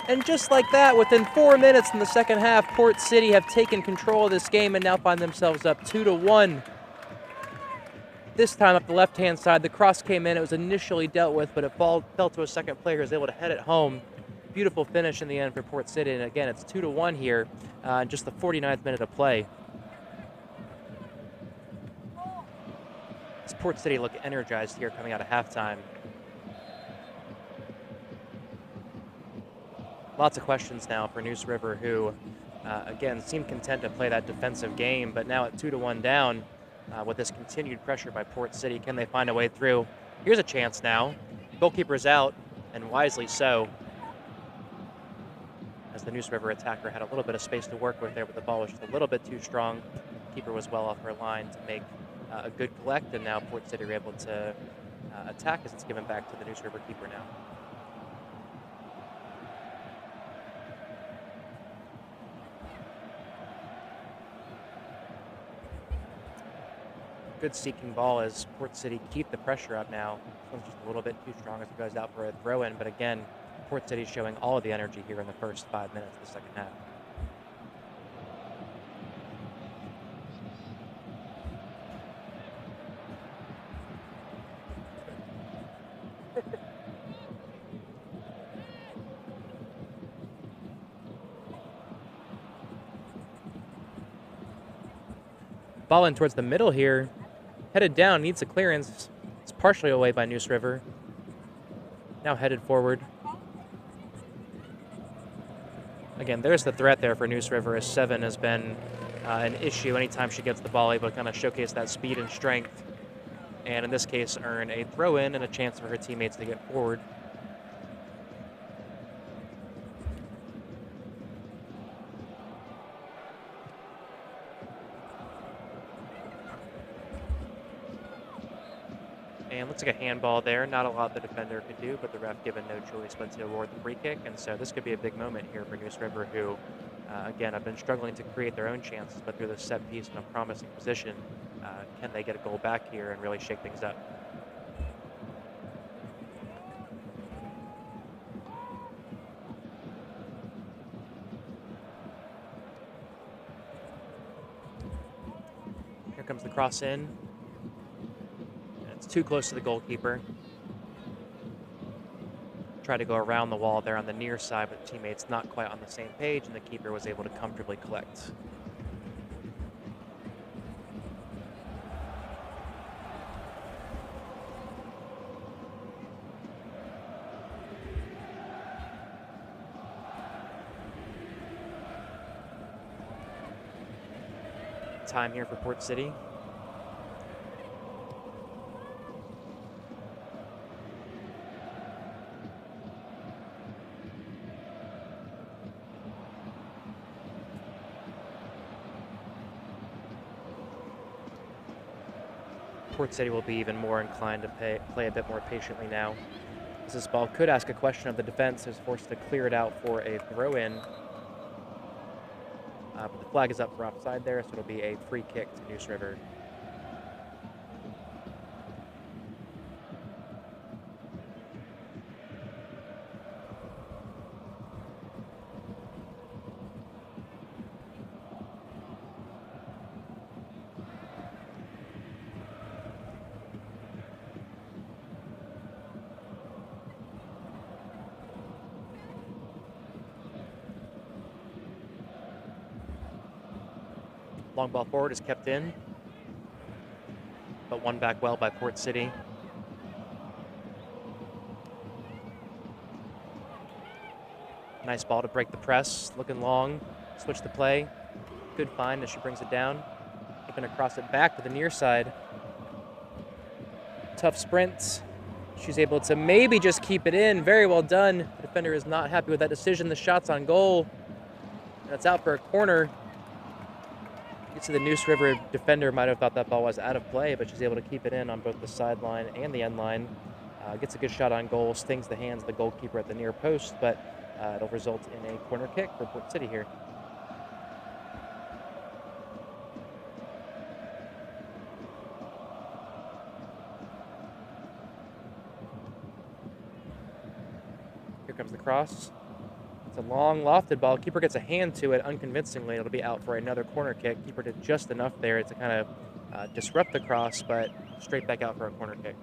And just like that, within 4 minutes in the second half, Port City have taken control of this game and now find themselves up 2-1. This time up the left-hand side, the cross came in. It was initially dealt with, but it fell to a second player who was able to head it home. Beautiful finish in the end for Port City, and again, it's 2-1 here in just the 49th minute of play. As Port City look energized here coming out of halftime. Lots of questions now for Neuse River, who, again, seem content to play that defensive game, but now at 2-1 down, with this continued pressure by Port City, can they find a way through? Here's a chance now. Goalkeeper's out, and wisely so, as the Neuse River attacker had a little bit of space to work with there, but the ball was just a little bit too strong. Keeper was well off her line to make a good collect, and now Port City are able to attack as it's given back to the Neuse River keeper now. Good seeking ball as Port City keep the pressure up now. This one's just a little bit too strong as it goes out for a throw-in, but again, Port City showing all of the energy here in the first 5 minutes of the second half. Ball in towards the middle here. Headed down, needs a clearance. It's partially away by Neuse River. Now headed forward. Again, there's the threat there for Neuse River, as 7 has been an issue anytime she gets the ball, able to kind of showcase that speed and strength. And in this case, earn a throw-in and a chance for her teammates to get forward. And looks like a handball there. Not a lot the defender could do, but the ref given no choice but to award the free kick. And so this could be a big moment here for Neuse River, who, again, have been struggling to create their own chances, but through the set piece in a promising position, can they get a goal back here and really shake things up? comes the cross in. And it's too close to the goalkeeper. Tried to go around the wall there on the near side, but teammates not quite on the same page, and the keeper was able to comfortably collect. Time here for Port City. Port City will be even more inclined to play a bit more patiently now, as this ball could ask a question of the defense, who's forced to clear it out for a throw-in. But the flag is up for offside there, so it'll be a free kick to Neuse River. Long ball forward is kept in, but won back well by Port City. Nice ball to break the press, looking long, switch the play. Good find as she brings it down. Looking to cross it back to the near side. Tough sprint. She's able to maybe just keep it in. Very well done. The defender is not happy with that decision. The shot's on goal, and it's out for a corner. You see the Neuse River defender might have thought that ball was out of play, but she's able to keep it in on both the sideline and the end line. Gets a good shot on goal, stings the hands of the goalkeeper at the near post, but it'll result in a corner kick for Port City here. Here comes the cross. It's a long lofted ball. Keeper gets a hand to it unconvincingly. It'll be out for another corner kick. Keeper did just enough there to kind of disrupt the cross, but straight back out for a corner kick.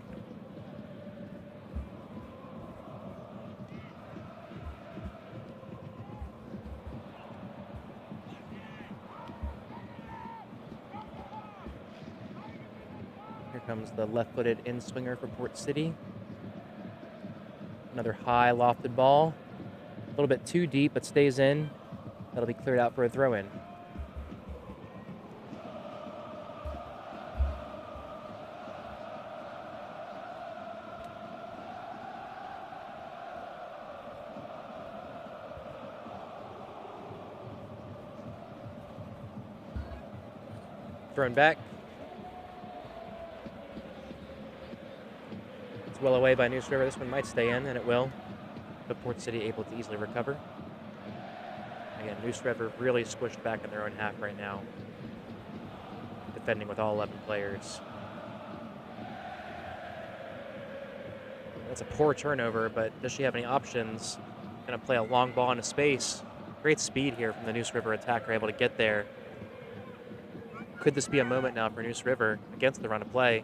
Here comes the left-footed in-swinger for Port City. Another high lofted ball. A little bit too deep, but stays in. That'll be cleared out for a throw-in. Thrown back. It's well away by Neuse River. This one might stay in, and it will. But Port City able to easily recover. Again, Neuse River really squished back in their own half right now, defending with all 11 players. That's a poor turnover, but does she have any options? Gonna play a long ball into space. Great speed here from the Neuse River attacker, able to get there. Could this be a moment now for Neuse River against the run of play?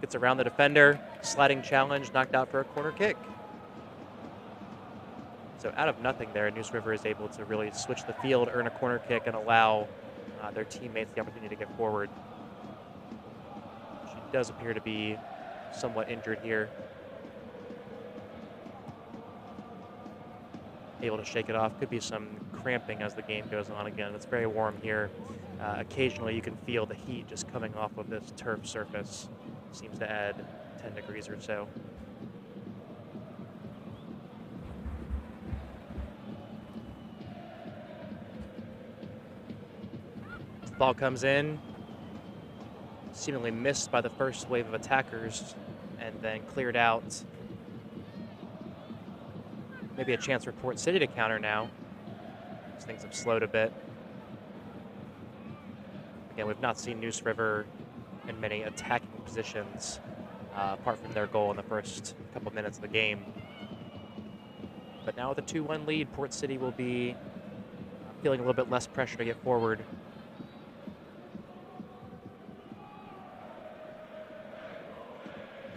Gets around the defender, sliding challenge, knocked out for a corner kick. So out of nothing there, Neuse River is able to really switch the field, earn a corner kick, and allow their teammates the opportunity to get forward. She does appear to be somewhat injured here. Able to shake it off. Could be some cramping as the game goes on again. It's very warm here. Occasionally you can feel the heat just coming off of this turf surface. Seems to add 10 degrees or so. Ball comes in, seemingly missed by the first wave of attackers, and then cleared out. Maybe a chance for Port City to counter now, as things have slowed a bit. Again, we've not seen Neuse River in many attacking positions, apart from their goal in the first couple minutes of the game. But now with a 2-1 lead, Port City will be feeling a little bit less pressure to get forward.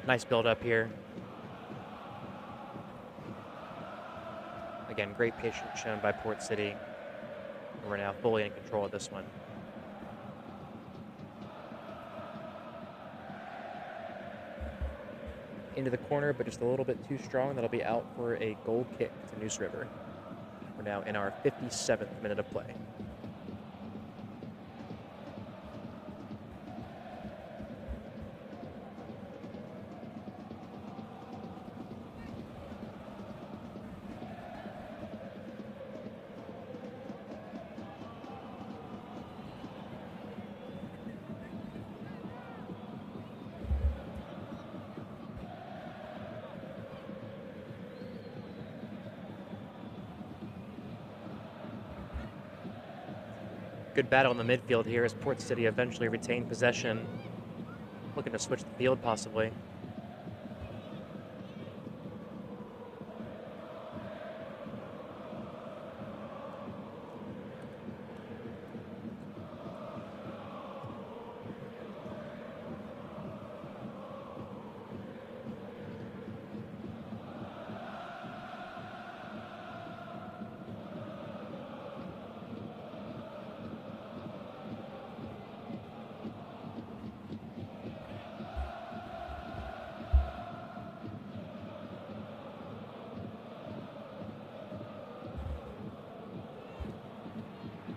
Nice build up here. Again, great patience shown by Port City. We're now fully in control of this one. Into the corner, but just a little bit too strong. That'll be out for a goal kick to Neuse River. We're now in our 57th minute of play. Good battle in the midfield here as Port City eventually retained possession. Looking to switch the field possibly.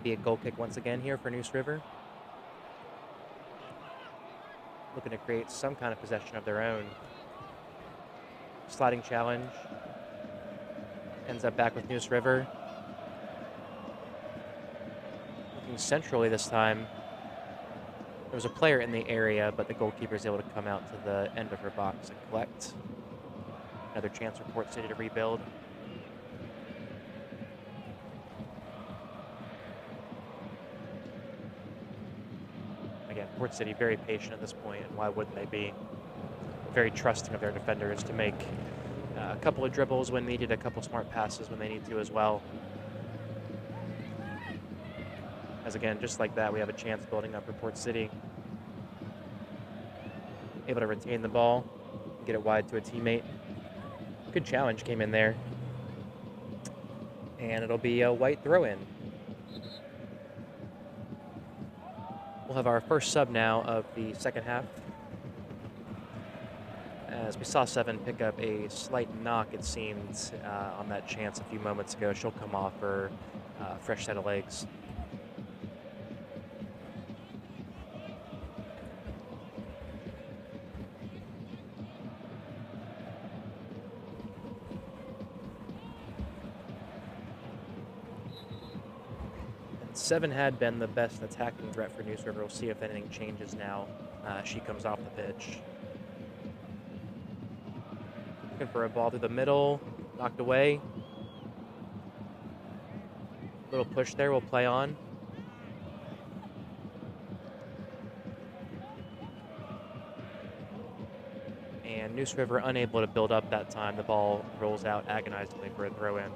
Be a goal kick once again here for Neuse River. Looking to create some kind of possession of their own. Sliding challenge. Ends up back with Neuse River. Looking centrally this time. There was a player in the area, but the goalkeeper is able to come out to the end of her box and collect. Another chance for Port City to rebuild. Again, Port City very patient at this point, and why wouldn't they be? Very trusting of their defenders to make a couple of dribbles when needed, a couple smart passes when they need to as well. As again, just like that, we have a chance building up for Port City. Able to retain the ball, get it wide to a teammate. Good challenge came in there. And it'll be a white throw-in. We'll have our first sub now of the second half. As we saw Seven pick up a slight knock, it seemed, on that chance a few moments ago. She'll come off for a fresh set of legs. Seven had been the best attacking threat for Neuse River. We'll see if anything changes now. She comes off the pitch. Looking for a ball through the middle, knocked away. Little push there, we'll play on. And Neuse River unable to build up that time. The ball rolls out agonizingly for a throw-in.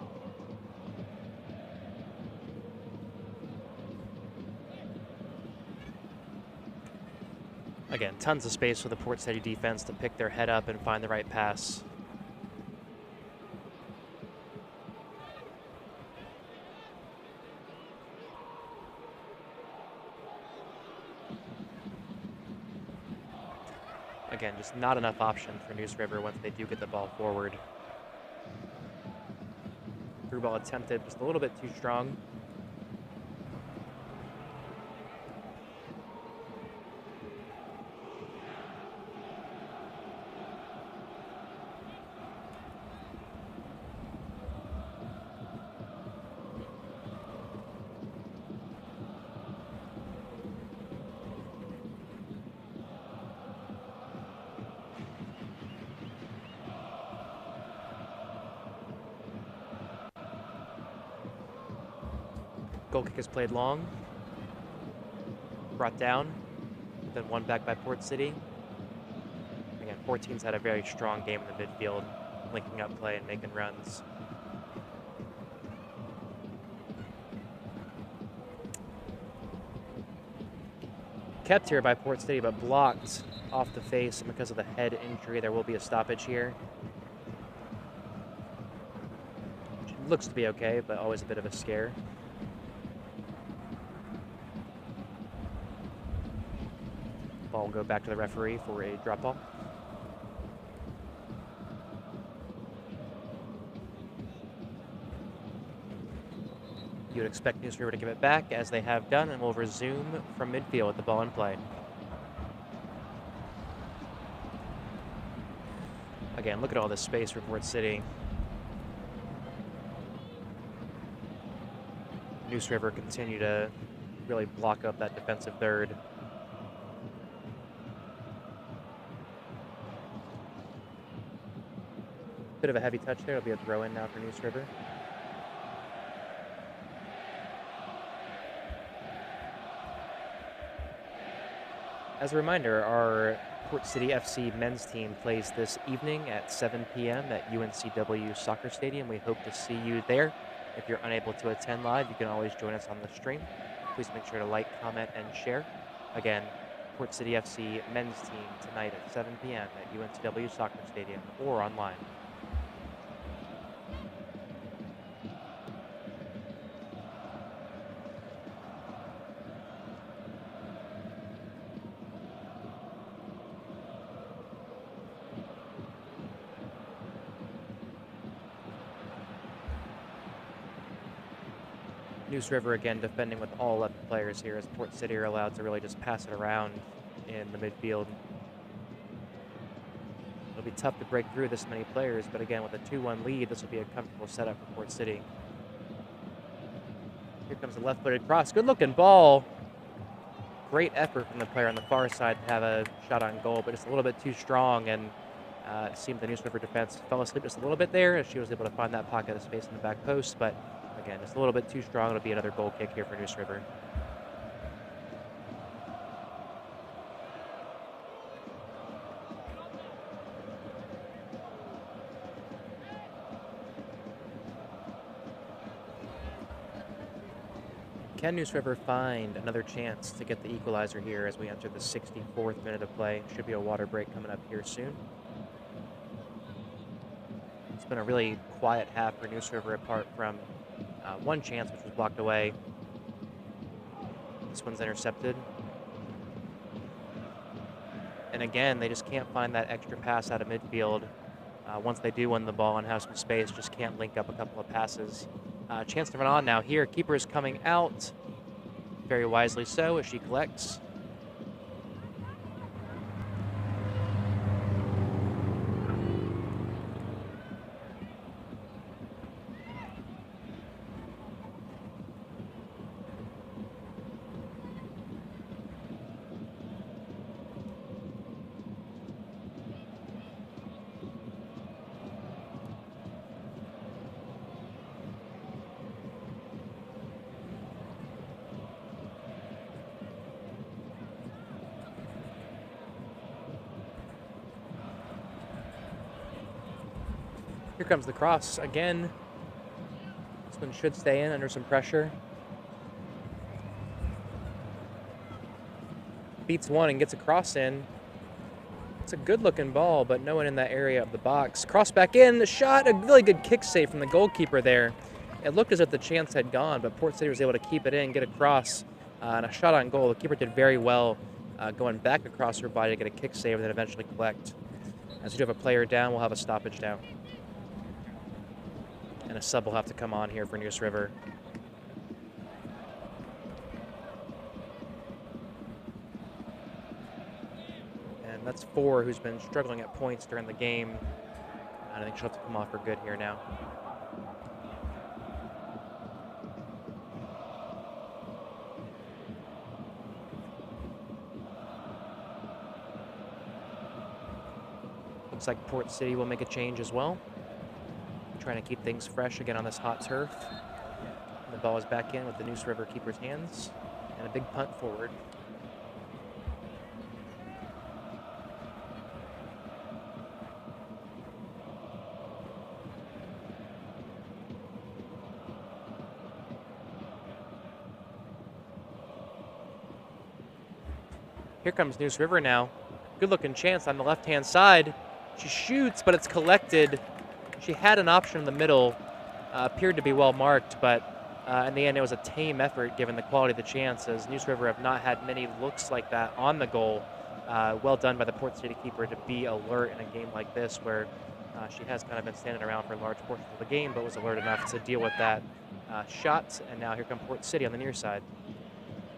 Again, tons of space for the Port City defense to pick their head up and find the right pass. Again, just not enough options for Neuse River once they do get the ball forward. Through ball attempted, just a little bit too strong. Goal kick is played long. Brought down. Then won back by Port City. Again, 14's had a very strong game in the midfield, linking up play and making runs. kept here by Port City, but blocked off the face, and because of the head injury, there will be a stoppage here. Which looks to be okay, but always a bit of a scare. Ball will go back to the referee for a drop ball. You would expect Neuse River to give it back, as they have done, and will resume from midfield with the ball in play. Again, look at all this space for Port City. Neuse River continue to really block up that defensive third. Bit of a heavy touch there. It'll be a throw-in now for Neuse River. As a reminder, our Port City FC men's team plays this evening at 7 p.m. at UNCW Soccer Stadium. We hope to see you there. If you're unable to attend live, you can always join us on the stream. Please make sure to like, comment, and share. Again, Port City FC men's team tonight at 7 p.m. at UNCW Soccer Stadium or online. Neuse River again defending with all 11 players here, as Port City are allowed to really just pass it around in the midfield. It'll be tough to break through this many players, but again, with a 2-1 lead, this will be a comfortable setup for Port City. Here comes a left-footed cross. Good-looking ball. Great effort from the player on the far side to have a shot on goal, but it's a little bit too strong, and it seemed the Neuse River defense fell asleep just a little bit there as she was able to find that pocket of space in the back post, but again, it's a little bit too strong. It'll be another goal kick here for Neuse River. Can Neuse River find another chance to get the equalizer here as we enter the 64th minute of play? Should be a water break coming up here soon. It's been a really quiet half for Neuse River, apart from one chance, which was blocked away. This one's intercepted. And again, they just can't find that extra pass out of midfield. Once they do win the ball and have some space, just can't link up a couple of passes. Chance to run on now here. Keeper is coming out. Very wisely so, as she collects. Here comes the cross again. This one should stay in under some pressure. Beats one and gets a cross in. It's a good looking ball, but no one in that area of the box. Cross back in, the shot, a really good kick save from the goalkeeper there. It looked as if the chance had gone, but Port City was able to keep it in, get a cross, and a shot on goal. The keeper did very well going back across her body to get a kick save and then eventually collect. As we do have a player down, we'll have a stoppage down. And a sub will have to come on here for Neuse River. And that's Four, who's been struggling at points during the game. I think she'll have to come off for good here now. Looks like Port City will make a change as well. Trying to keep things fresh again on this hot turf. And the ball is back in with the Neuse River keeper's hands, and a big punt forward. Here comes Neuse River now. Good looking chance on the left-hand side. She shoots, but it's collected. She had an option in the middle, appeared to be well marked, but in the end it was a tame effort given the quality of the chances. Neuse River have not had many looks like that on the goal. Well done by the Port City keeper to be alert in a game like this where she has kind of been standing around for large portions of the game, but was alert enough to deal with that shot. And now here come Port City on the near side.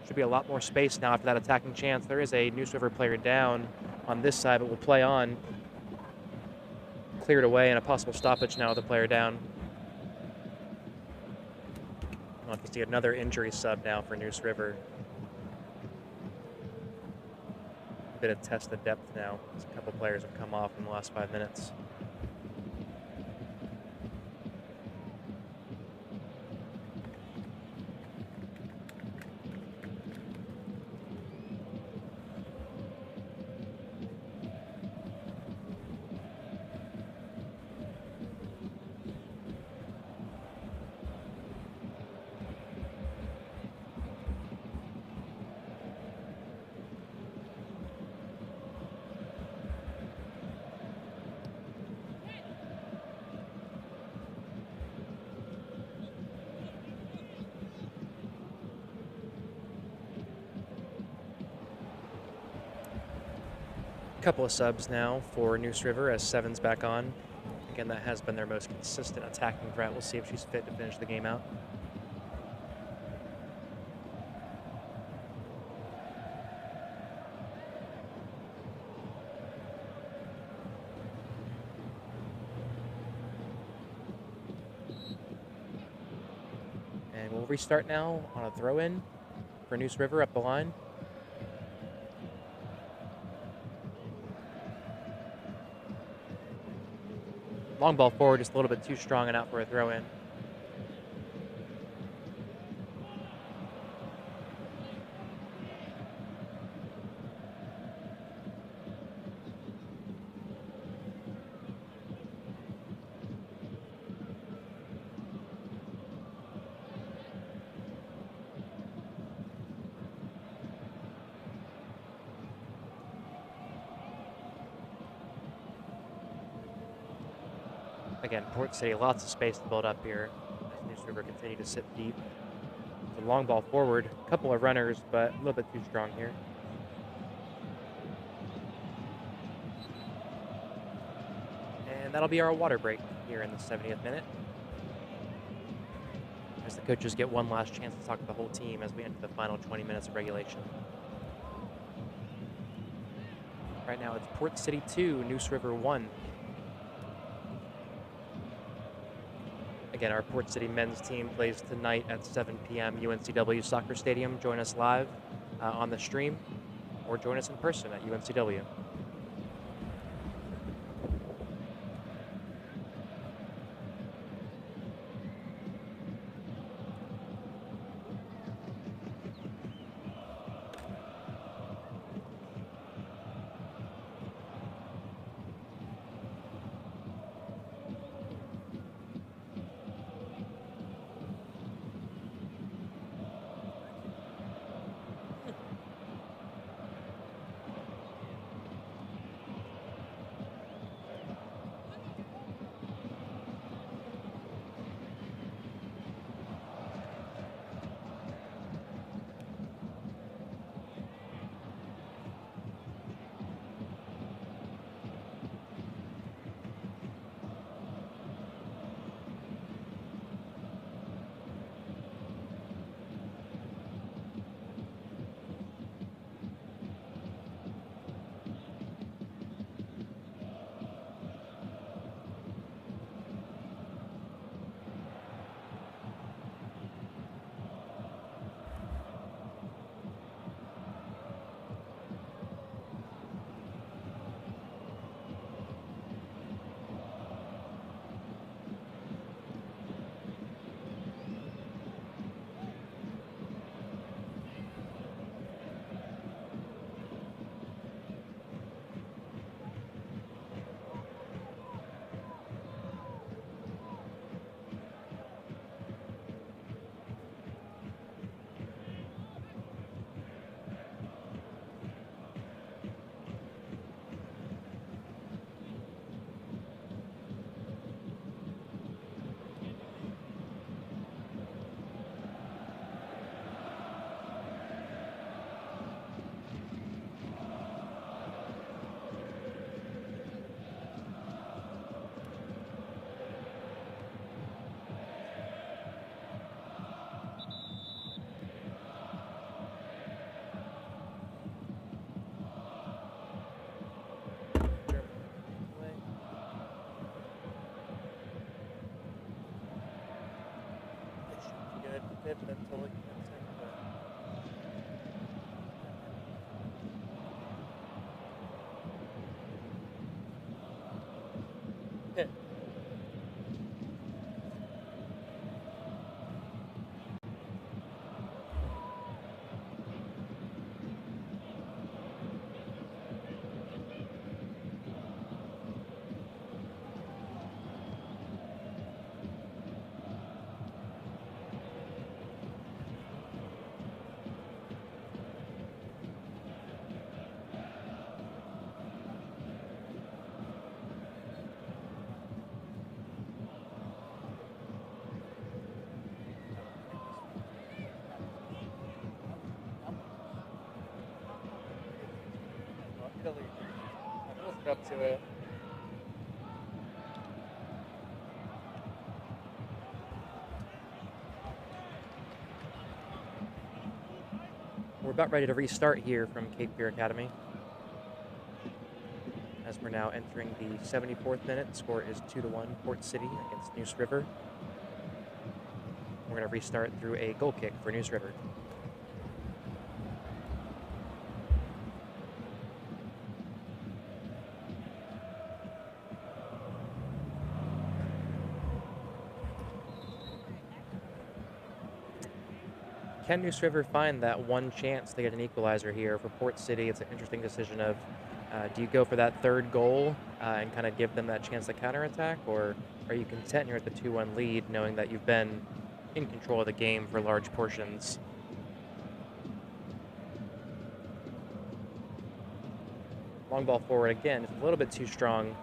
Should be a lot more space now after that attacking chance. There is a Neuse River player down on this side, but will play on. Cleared away and a possible stoppage now with the player down. We'll have to see another injury sub now for Neuse River. A bit of test the depth now. A couple players have come off in the last 5 minutes. Couple of subs now for Neuse River as Seven's back on. Again, that has been their most consistent attacking threat. We'll see if she's fit to finish the game out. And we'll restart now on a throw-in for Neuse River up the line. Long ball forward, just a little bit too strong and out for a throw-in. Again, Port City, lots of space to build up here as Neuse River continue to sit deep. It's a long ball forward, a couple of runners, but a little bit too strong here. And that'll be our water break here in the 70th minute, as the coaches get one last chance to talk to the whole team as we enter the final 20 minutes of regulation. Right now it's Port City 2, Neuse River 1. Again, our Port City men's team plays tonight at 7 p.m. UNCW Soccer Stadium. Join us live on the stream or join us in person at UNCW. Up to it. We're about ready to restart here from Cape Fear Academy, as we're now entering the 74th minute. Score is 2-1 Port City against Neuse River. We're going to restart through a goal kick for Neuse River. Can Neuse River find that one chance to get an equalizer here? For Port City, it's an interesting decision of, do you go for that third goal and kind of give them that chance to counterattack, or are you content here at the 2-1 lead, knowing that you've been in control of the game for large portions? Long ball forward again, it's a little bit too strong.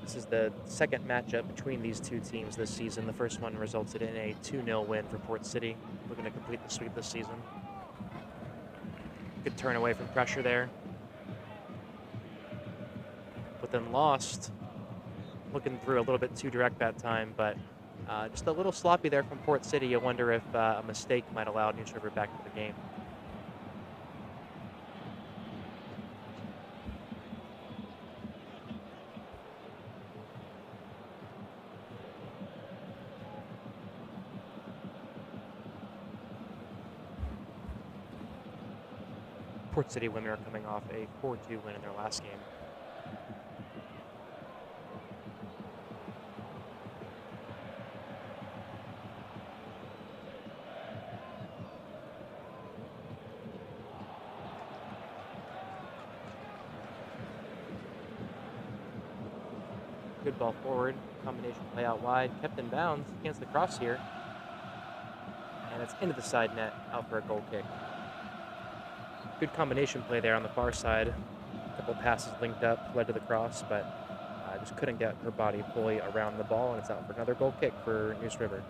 This is the second matchup between these two teams this season. The first one resulted in a 2-0 win for Port City, looking to complete the sweep this season. Good turn away from pressure there. But then lost, looking through a little bit too direct that time, but just a little sloppy there from Port City. You wonder if a mistake might allow Neuse River back into the game. Port City women are coming off a 4-2 win in their last game. Good ball forward, combination play out wide, kept in bounds against the cross here. And it's into the side net, out for a goal kick. Good combination play there on the far side. A couple passes linked up, led to the cross, but just couldn't get her body fully around the ball, and it's out for another goal kick for Neuse River.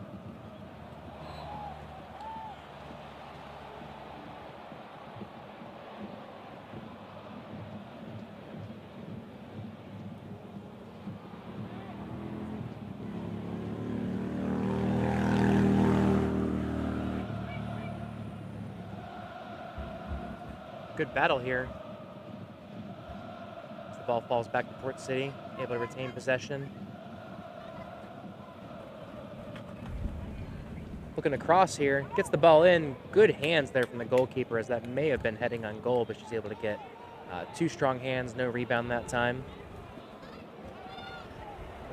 Good battle here. As the ball falls back to Port City, able to retain possession. Looking across here, gets the ball in. Good hands there from the goalkeeper, as that may have been heading on goal, but she's able to get two strong hands, no rebound that time.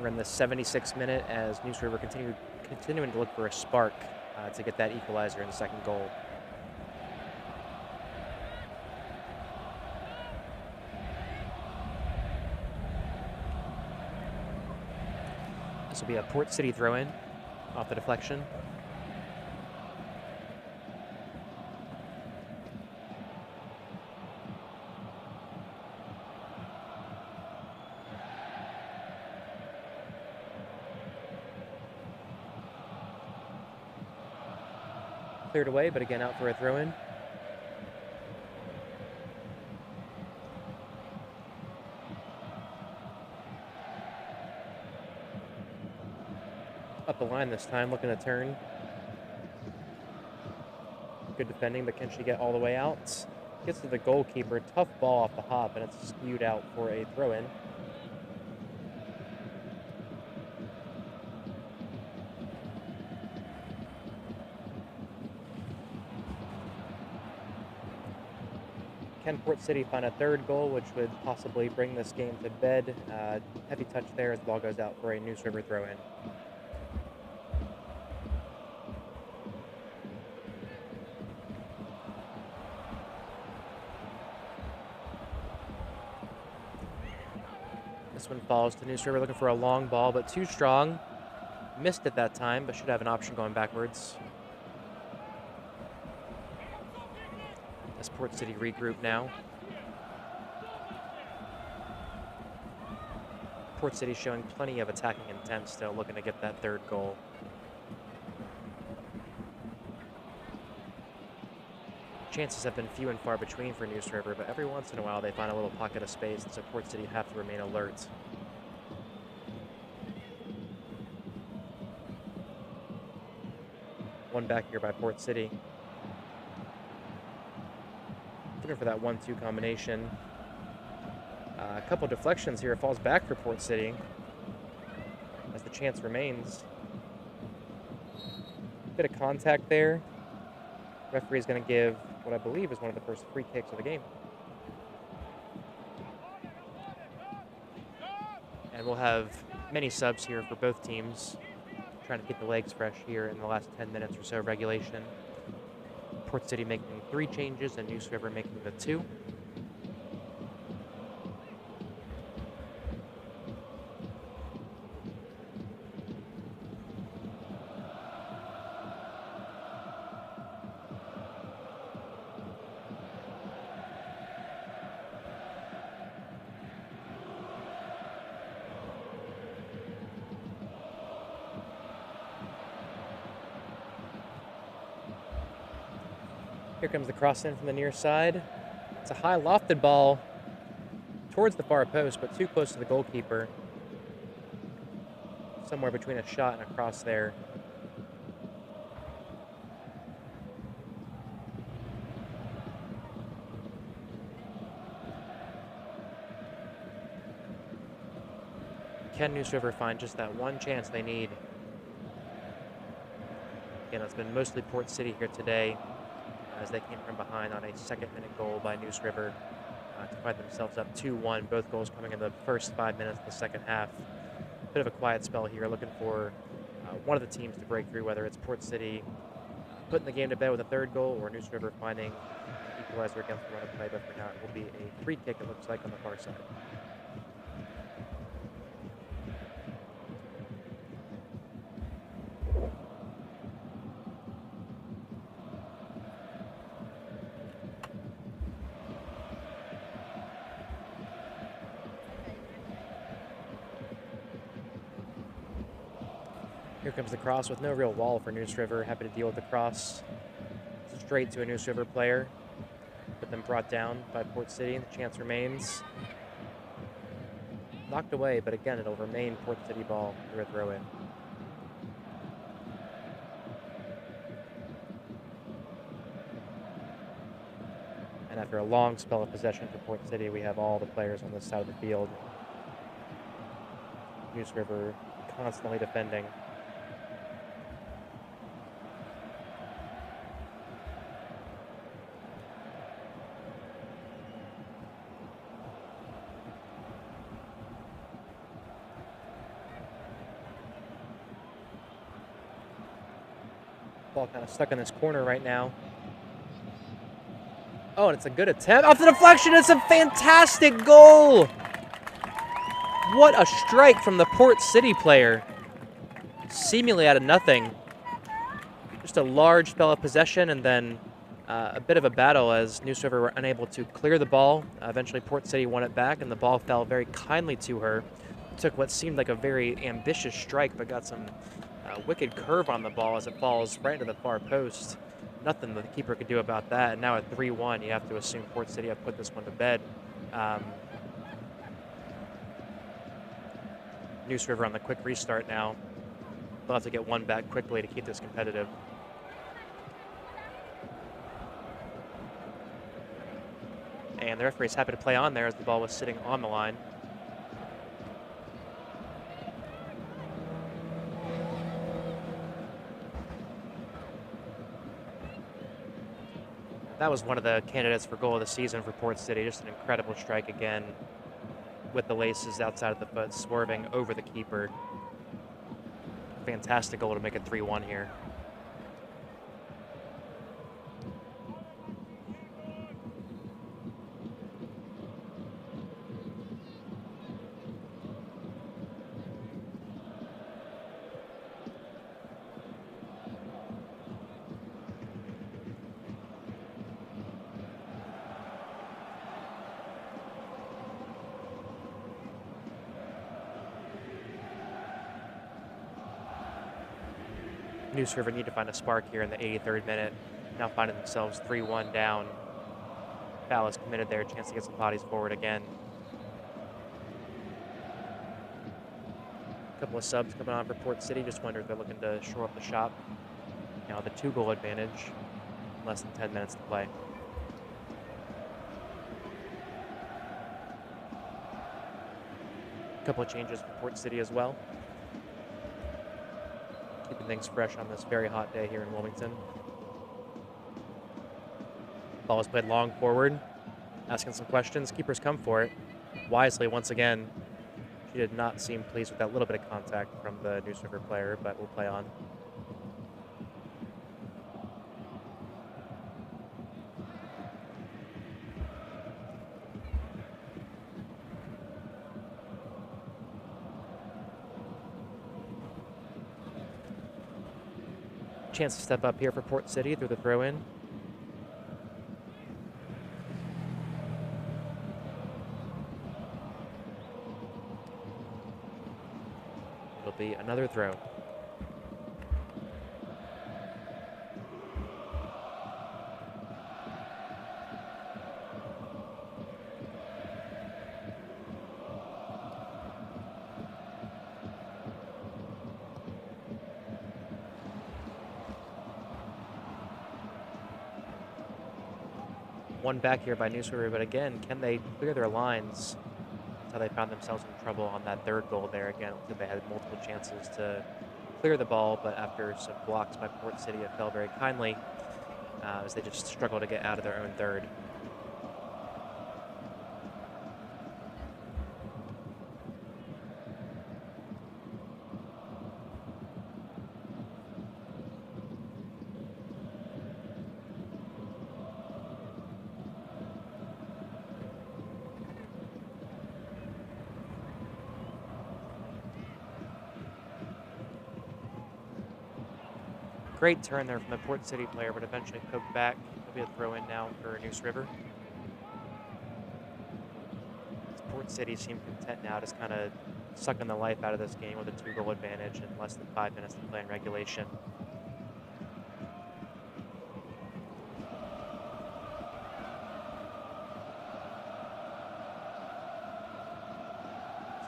We're in the 76th minute as Neuse River continuing to look for a spark to get that equalizer in the second goal. This will be a Port City throw-in off the deflection. Cleared away, but again out for a throw-in. Up the line this time, looking to turn. Good defending, but can she get all the way out? Gets to the goalkeeper, tough ball off the hop, and it's skewed out for a throw-in. can Port City find a third goal, which would possibly bring this game to bed? Heavy touch there as the ball goes out for a Neuse River throw-in. This one falls to Neuse River, looking for a long ball, but too strong. Missed it that time, but should have an option going backwards. As Port City regroup now. Port City showing plenty of attacking intent still, looking to get that third goal. Chances have been few and far between for Neuse River, but every once in a while they find a little pocket of space, and so Port City have to remain alert. One back here by Port City. Looking for that 1-2 combination. A couple deflections here. It falls back for Port City as the chance remains. Bit of contact there. Referee is going to give what I believe is one of the first free kicks of the game. And we'll have many subs here for both teams, trying to get the legs fresh here in the last 10 minutes or so of regulation. Port City making 3 changes and Neuse River making the 2. Here comes the cross in from the near side. It's a high lofted ball towards the far post, but too close to the goalkeeper. Somewhere between a shot and a cross there. Can Neuse River find just that one chance they need? Again, it's been mostly Port City here today, as they came from behind on a second-minute goal by Neuse River to find themselves up 2-1. Both goals coming in the first 5 minutes of the second half. Bit of a quiet spell here, looking for one of the teams to break through, whether it's Port City putting the game to bed with a third goal or Neuse River finding an equalizer against the run of play. But for now, it will be a free kick, it looks like, on the far side. Here comes the cross with no real wall for Neuse River. Happy to deal with the cross straight to a Neuse River player, but then brought down by Port City. The chance remains. Knocked away, but again, it'll remain Port City ball through a throw-in. And after a long spell of possession for Port City, we have all the players on this side of the field. Neuse River constantly defending. Ball kind of stuck in this corner right now. Oh, and it's a good attempt. Off the deflection, it's a fantastic goal! What a strike from the Port City player. Seemingly out of nothing. Just a large spell of possession and then a bit of a battle as Neuse River were unable to clear the ball. Eventually Port City won it back and the ball fell very kindly to her. Took what seemed like a very ambitious strike but got some wicked curve on the ball as it falls right into the far post. Nothing the keeper could do about that. And now at 3-1, you have to assume Port City have put this one to bed. Neuse River on the quick restart now. They'll have to get one back quickly to keep this competitive. And the referee's happy to play on there as the ball was sitting on the line. That was one of the candidates for goal of the season for Port City. Just an incredible strike again with the laces outside of the foot, swerving over the keeper. Fantastic goal to make it 3-1 here. Neuse River need to find a spark here in the 83rd minute. Now finding themselves 3-1 down. Foul is committed there. Chance to get some bodies forward again. A couple of subs coming on for Port City. Just wonder if they're looking to shore up the shop. Now the 2-goal advantage. Less than 10 minutes to play. A couple of changes for Port City as well. Keeping things fresh on this very hot day here in Wilmington. Ball is played long forward, asking some questions. Keepers come for it. Wisely, once again, she did not seem pleased with that little bit of contact from the Neuse River player, but we'll play on. Chance to step up here for Port City through the throw-in. It'll be another throw. One back here by Neuse River, but again, can they clear their lines? That's how they found themselves in trouble on that third goal there. Again, they had multiple chances to clear the ball, but after some blocks by Port City, it fell very kindly as they just struggled to get out of their own third. Great turn there from the Port City player, but eventually poked back. It'll be a throw-in now for Neuse River. Port City seem content now, just kind of sucking the life out of this game with a 2-goal advantage and less than 5 minutes to play in regulation.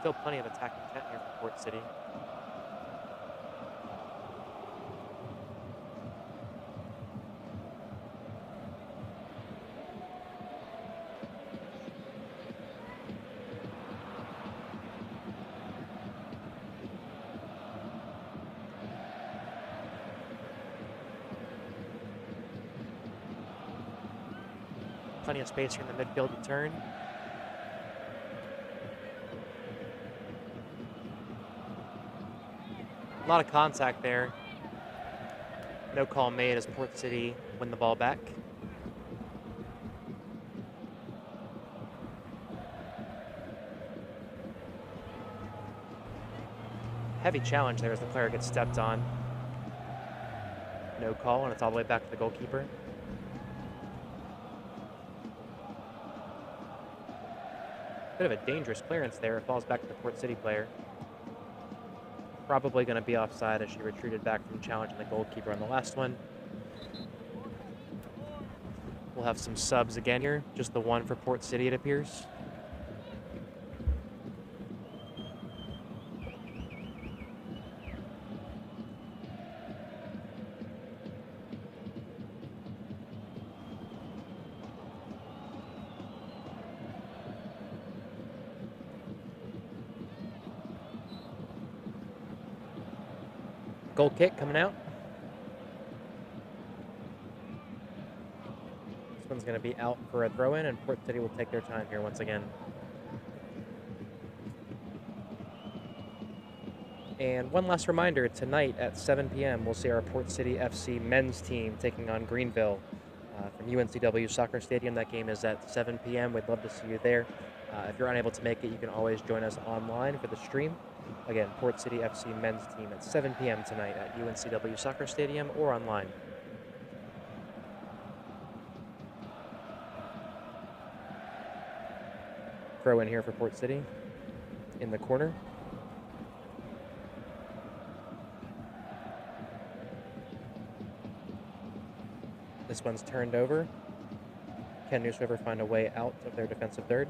Still plenty of attacking intent here for Port City. Plenty of space here in the midfield to turn. A lot of contact there. No call made as Port City win the ball back. Heavy challenge there as the player gets stepped on. No call, and it's all the way back to the goalkeeper. Bit of a dangerous clearance there. It falls back to the Port City player. Probably going to be offside as she retreated back from challenging the goalkeeper on the last one. We'll have some subs again here. Just the one for Port City, it appears. Goal kick coming out. one's going to be out for a throw-in, and Port City will take their time here once again. And one last reminder, tonight at 7 p.m. we'll see our Port City FC men's team taking on Greenville from UNCW Soccer Stadium. That game is at 7 p.m. We'd love to see you there. If you're unable to make it, you can always join us online for the stream. Again, Port City FC men's team at 7 p.m. tonight at UNCW Soccer Stadium or online. Throw in here for Port City in the corner. This one's turned over. Can Neuse River find a way out of their defensive third?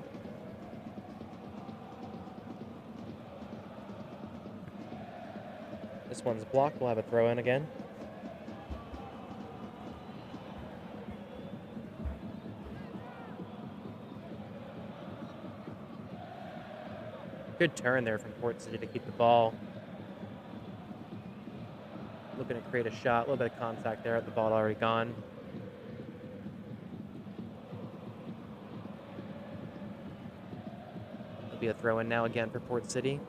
This one's blocked. We'll have a throw in again. Good turn there from Port City to keep the ball. Looking to create a shot. A little bit of contact there. The ball already gone. Be a throw in now again for Port City.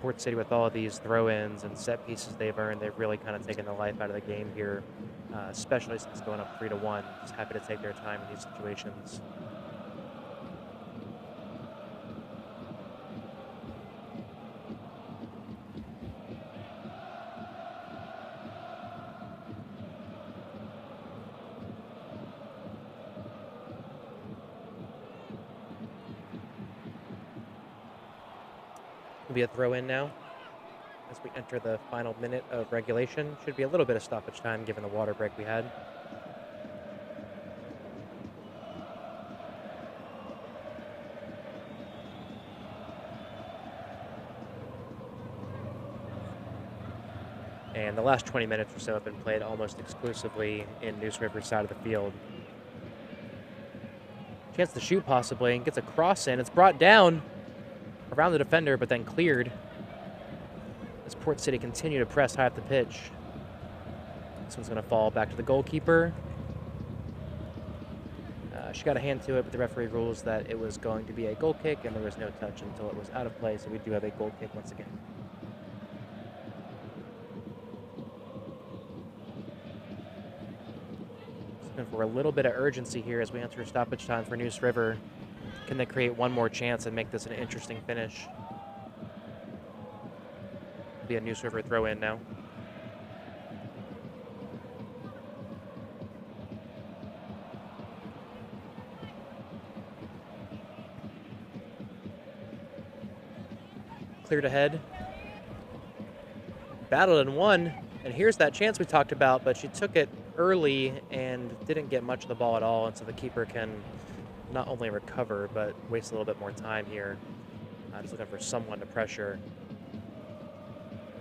Port City, with all of these throw-ins and set pieces they've earned, they've really kind of taken the life out of the game here, especially since going up 3-1. Just happy to take their time in these situations. Be a throw in now as we enter the final minute of regulation. Should be a little bit of stoppage time given the water break we had. And the last 20 minutes or so have been played almost exclusively in Neuse River's side of the field. Chance to shoot possibly, and gets a cross in. It's brought down around the defender, but then cleared as Port City continue to press high up the pitch. This one's going to fall back to the goalkeeper. She got a hand to it, but the referee rules that it was going to be a goal kick, and there was no touch until it was out of play, so we do have a goal kick once again. Looking for a little bit of urgency here as we enter stoppage time for Neuse River. Can they create one more chance and make this an interesting finish? It'll be a Neuse River throw in now. Cleared ahead. Battled and won. And here's that chance we talked about, but she took it early and didn't get much of the ball at all, and so the keeper can not only recover, but waste a little bit more time here. Just looking for someone to pressure.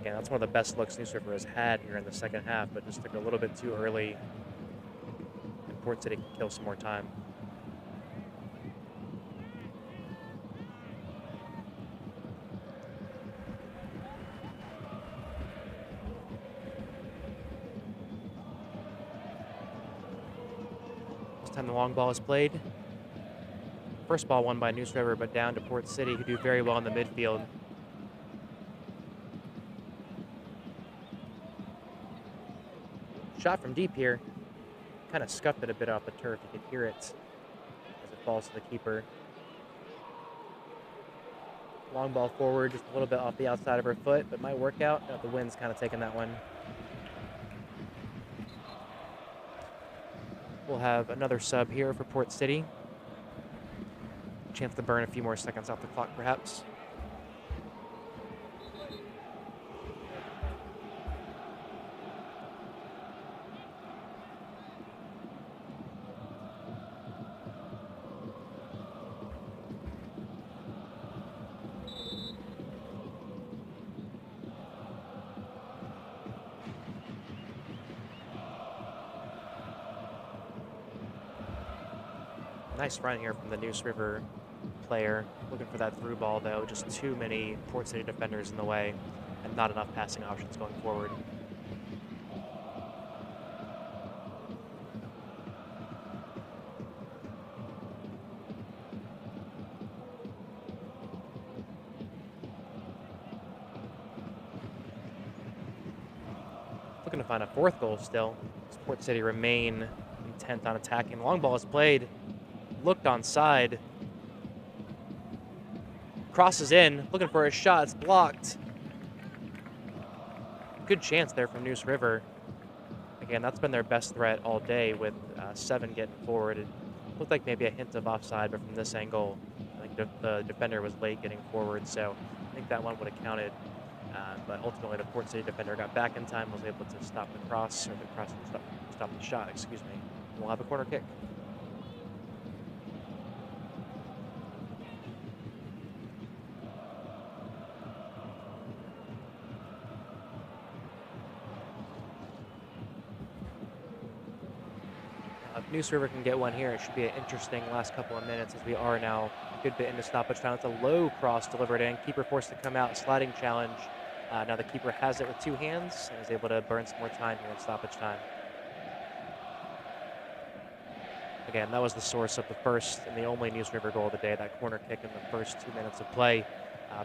Again, that's one of the best looks Neuse River has had here in the second half, but just took a little bit too early. And Port City can kill some more time. This time the long ball is played. First ball won by Neuse River, but down to Port City, who do very well in the midfield. Shot from deep here. Kind of scuffed it a bit off the turf. You could hear it as it falls to the keeper. Long ball forward, just a little bit off the outside of her foot, but might work out. The wind's kind of taking that one. We'll have another sub here for Port City. Chance to burn a few more seconds off the clock, perhaps. Nice run here from the Neuse River player. Looking for that through ball, though. Just too many Port City defenders in the way and not enough passing options going forward. Looking to find a fourth goal still. Port City remain intent on attacking. Long ball is played. Looked onside. Crosses in. Looking for a shot. It's blocked. Good chance there from Neuse River. Again, that's been their best threat all day with 7 getting forward. It looked like maybe a hint of offside, but from this angle, I think the defender was late getting forward, so I think that one would have counted. But ultimately, the Port City defender got back in time, was able to stop the cross, or the cross, stop the shot, excuse me. And we'll have a corner kick. If Neuse River can get one here, it should be an interesting last couple of minutes as we are now a good bit into stoppage time. It's a low cross delivered in. Keeper forced to come out, sliding challenge. Now the keeper has it with 2 hands and is able to burn some more time here in stoppage time. Again, that was the source of the first and the only Neuse River goal of the day, that corner kick in the first 2 minutes of play.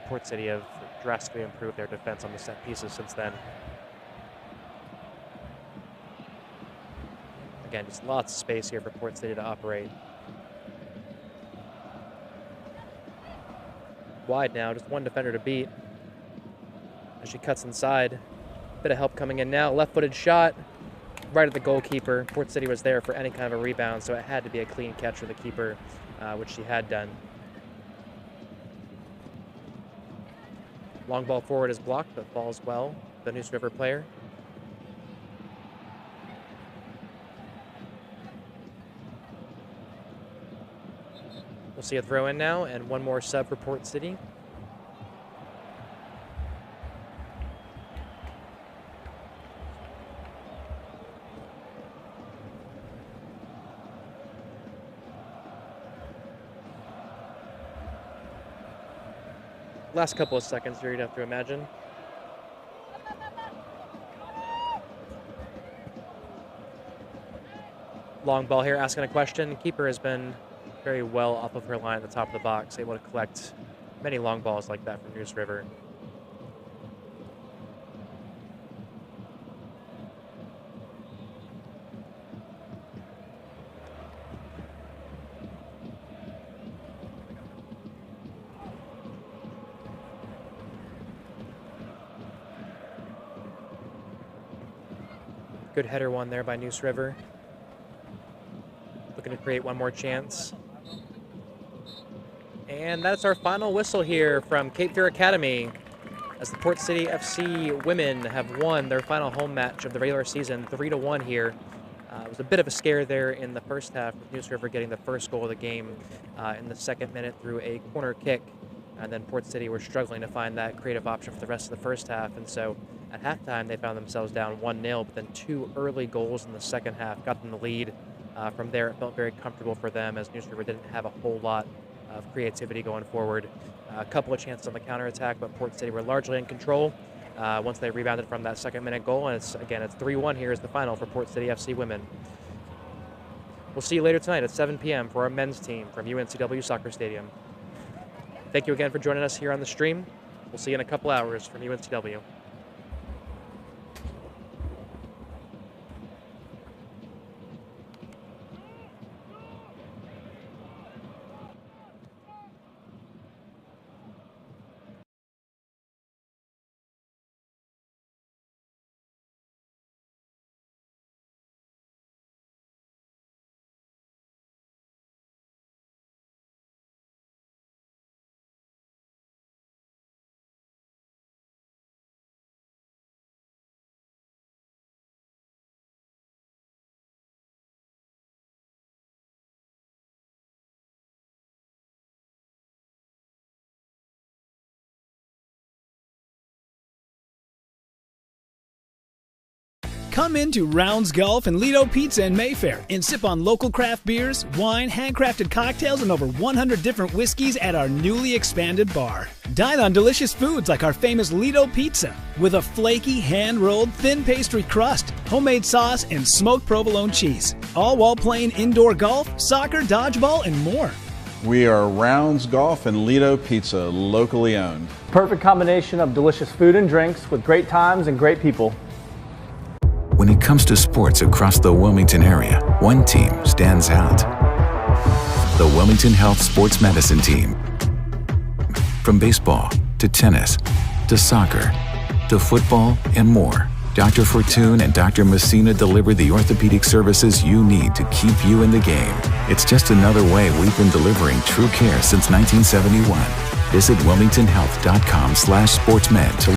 Port City have drastically improved their defense on the set pieces since then. Again, just lots of space here for Port City to operate. Wide now, just one defender to beat. As she cuts inside. Bit of help coming in now. Left-footed shot right at the goalkeeper. Port City was there for any kind of a rebound, so it had to be a clean catch for the keeper, which she had done. Long ball forward is blocked, but falls well. The Neuse River player. We'll see a throw in now, and one more sub for Port City. Last couple of seconds here, you'd have to imagine. Long ball here, asking a question. Keeper has been very well off of her line at the top of the box, able to collect many long balls like that from Neuse River. Good header one there by Neuse River. Looking to create one more chance. And that's our final whistle here from Cape Fear Academy as the Port City FC women have won their final home match of the regular season 3-1 here. It was a bit of a scare there in the first half with Neuse River getting the first goal of the game in the second minute through a corner kick. And then Port City were struggling to find that creative option for the rest of the first half. And so at halftime, they found themselves down 1-0, but then 2 early goals in the second half got them the lead. From there, it felt very comfortable for them as Neuse River didn't have a whole lot of creativity going forward. A couple of chances on the counterattack, but Port City were largely in control once they rebounded from that second-minute goal. And it's 3-1 here is the final for Port City FC women. We'll see you later tonight at 7 p.m. for our men's team from UNCW Soccer Stadium. Thank you again for joining us here on the stream. We'll see you in a couple hours from UNCW. Come into Rounds Golf and Lido Pizza in Mayfair and sip on local craft beers, wine, handcrafted cocktails, and over 100 different whiskeys at our newly expanded bar. Dine on delicious foods like our famous Lido Pizza with a flaky, hand-rolled, thin pastry crust, homemade sauce, and smoked provolone cheese. All while playing indoor golf, soccer, dodgeball, and more. We are Rounds Golf and Lido Pizza, locally owned. Perfect combination of delicious food and drinks with great times and great people. When it comes to sports across the Wilmington area, one team stands out. The Wilmington Health Sports Medicine Team. From baseball to tennis to soccer to football and more, Dr. Fortune and Dr. Messina deliver the orthopedic services you need to keep you in the game. It's just another way we've been delivering true care since 1971. Visit wilmingtonhealth.com/sportsmed to